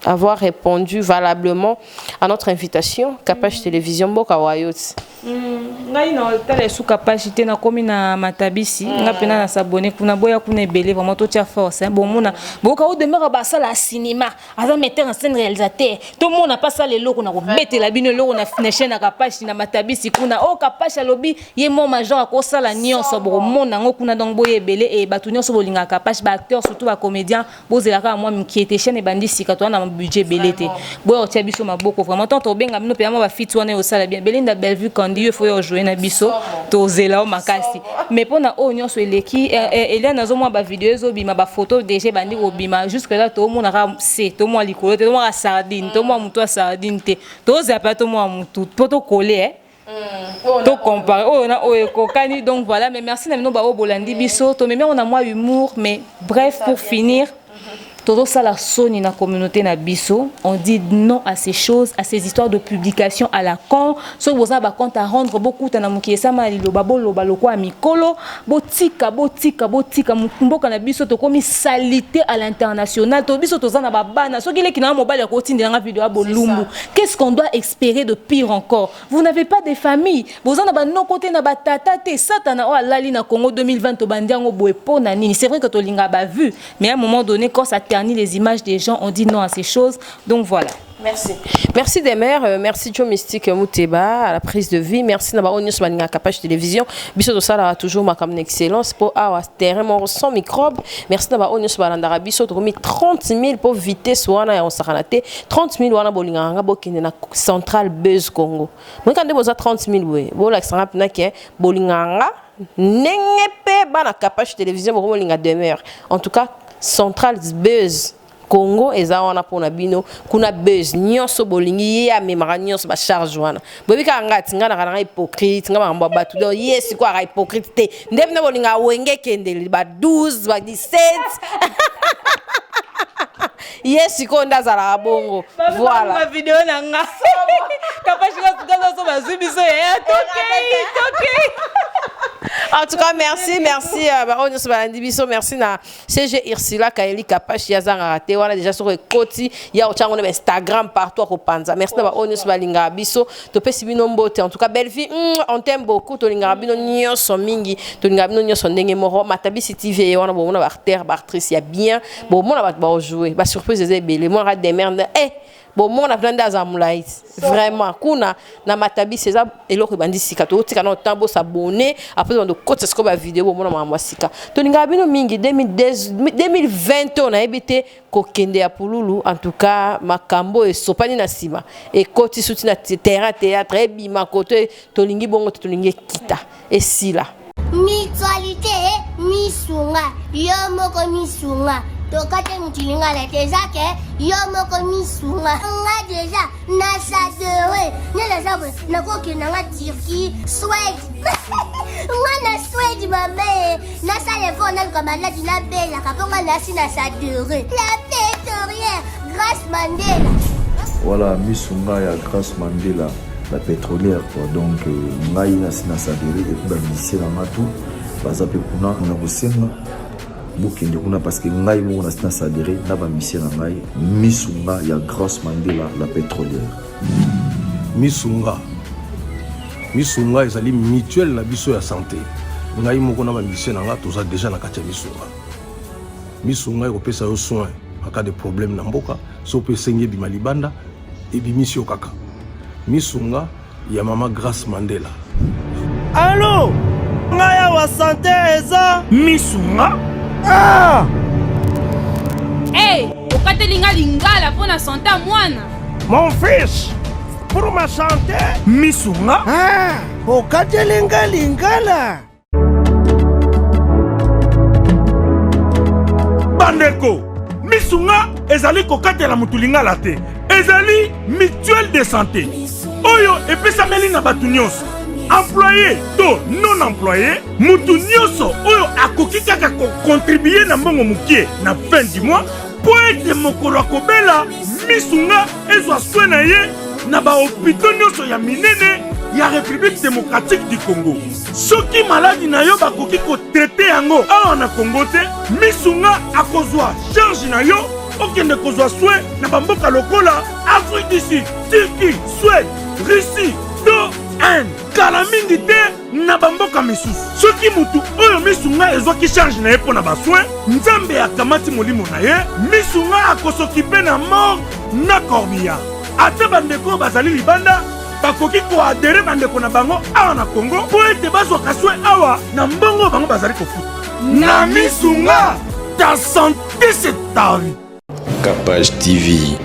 avoir répondu valablement à notre invitation Kapach télévision boka wayot ngai na tele suka page na komi na matabisi nga pena na s'abonner kuna boya kuna ebele vraiment to tia force bon mona boka o demeure ba sala cinéma aza metteur en scène réalisateur tout monde n'a pas ça les loko na ko betela bino loko na chaîne na Kapach na matabisi kuna o Kapach alobi ye mon major ko sala nyonso bo mona ngo kuna donc boye ebele et batu nyonso bolinga Kapach ba acteur surtout ba comédien bozela ka moi qui était chaîne bandi sika to na budget belete boya o tia biso maboko vraiment tant to benga bino pe ma ba fit wana o sala bien Belinda Bellevue kandi il faut jouer na biso to zela o makasi mais pona o nyonso eleki Eliane nazo moi ba vidéo zo bima ba photo déjà bandi obima jusque là to mona ka c'est to moi likolo to moi sardine to moi muto sardine te to zapa to moi muto poto coller to comparer oh na o ekokani donc voilà mais merci na bino ba o bolandi biso to mais on a moi humour mais bref pour finir todo ça la soni na communauté na biso on dit non à ces choses à ces histoires de publication à la con so vous avez compte à rendre beaucoup na mukie sama lilo babolo baloko amikolo botika mboka na biso to komi salité à l'international to biso to zana babana so kile kina mobile ko tindela nga vidéo bolumbu qu'est-ce qu'on doit espérer de pire encore vous n'avez pas de famille vous en ba no côté na batata te satana o alali na Congo 2020 to bandiango boepo na nini c'est vrai que to linga ba vu mais à un moment donné quand ça les images des gens, on dit non à ces choses. Donc voilà. Merci. Merci des mères, merci Joe Mystique Mouteba à la prise de vie, merci Nabao News Maninga Kapach télévision. Biso de ça là toujours ma comme excellence pour avoir terrain mon sans microbe. Merci Nabao News Balandara biso de remis 30 000 pour vitesse wana et on s'arrête 30 000 wana bolinga nga bokine na centrale Buzz Congo. Moi quand vous a 30 000 ouais, bon l'extra na ke bolinga nengepe bana Kapach télévision pour bolinga demeure. En tout cas Central Buzz Congo eza wana pona bino kuna Buzz nyonso bolingi ya memara nyonso ba charge wana bobika ngati ngana kana hypocrite ngaba mba batu do yes kwa ka hypocrite te ndebne bolinga wenge kendeli ba 12 ba 17 yes ko ndazala bongo voilà ma vidéo nanga Kapach ka tukazo so bazubiso ya toke En tout cas, merci merci na CG Irsila Kaeli Kapashi Yazanga Rate. On a déjà sur le côté, il y a au Instagram partout au Panza. Merci na Onyos Balinga Biso. To pesi bino mbote. En tout cas, belle vie, on t'aime beaucoup. To linga bino nyoso mingi, to linga bino nyoso ndenge moro. Matabisi TV on a bon on a terre actrice, il y a bien. Bon, on va jouer. Ba surprise des belles. Moi des merdes. Bon, on a plein d'azamulaïs. Vraiment. Kuna na Matabi c'est ça et l'autre bandi sika to tika na tambo s'abonner après on de côté ce que ba vidéo bon na sika. To linga bino mingi 2020 on a habité kokende ya pululu en tout cas makambo et sopani na sima et côté soutien na théâtre et bima côté to lingi bongo to lingi kita et si là mutualité misunga yo moko misunga tokate mutilinga la tezake yo moko misunga nga déjà na sadere ne la sabre na koki na nga Turquie Suède nga na Suède mabe na sale fo na comme la dina bella kaponga na si na sadere la pétrolière Grace Mandela. Voilà misunga ya Grace Mandela la pétrolière quoi donc ngai na si na sadere et puis ba lycée na matu baza pe kuna na kosenga bokende kuna parce que ngai mo na sina sadere na ba mission na ngai misunga ya Grace Mandela la pétrolière. Misunga ezali mutuelle na biso ya santé ngai moko na ba mission na nga toza déjà na kati ya misunga ekopesa yo soin en cas de problème na mboka so pe sengi bima libanda et bimisio kaka misunga ya mama Grace Mandela. Allô ngaya wa santé eza misunga. Ah! Hey, okatelinga lingala pour la santé mwana. Mon fils, pour ma santé, misunga. Ah, okatelinga lingala. Bandeko, misunga ezali kokatela mutulingala te. Ezali mutuelle de santé. Oyo epesameli na batu nyonso. Employé to non employé mutu nyonso oyo akoki kaka contribuer na mbongo mukie na fin du mois po ete mokolo akobela misunga ezwa soin na ye na bahôpitaux nyonso ya minene ya République démocratique du Congo. Soki maladi na yo bakoki kotraite yango awa na Congo te misunga akozwa charge na yo okende kozwa soin na bamboka lokola Afrique du Sud, Turquie, Suède, Russie, to kala mingi te na bamboka misusu. Soki mutu oyo misunga ezwaki charge na ye mpo na basoin nzambe akamati molimo na ye misunga akosokipe na mort na corbillard. Ate bandeko bazali libanda bakoki koadere bandeko na bango awa na Congo po ete bazwaka soin awa na mbongo bango bazali kofuta na misunga. Ta santé c'est ta vie. Capage TV.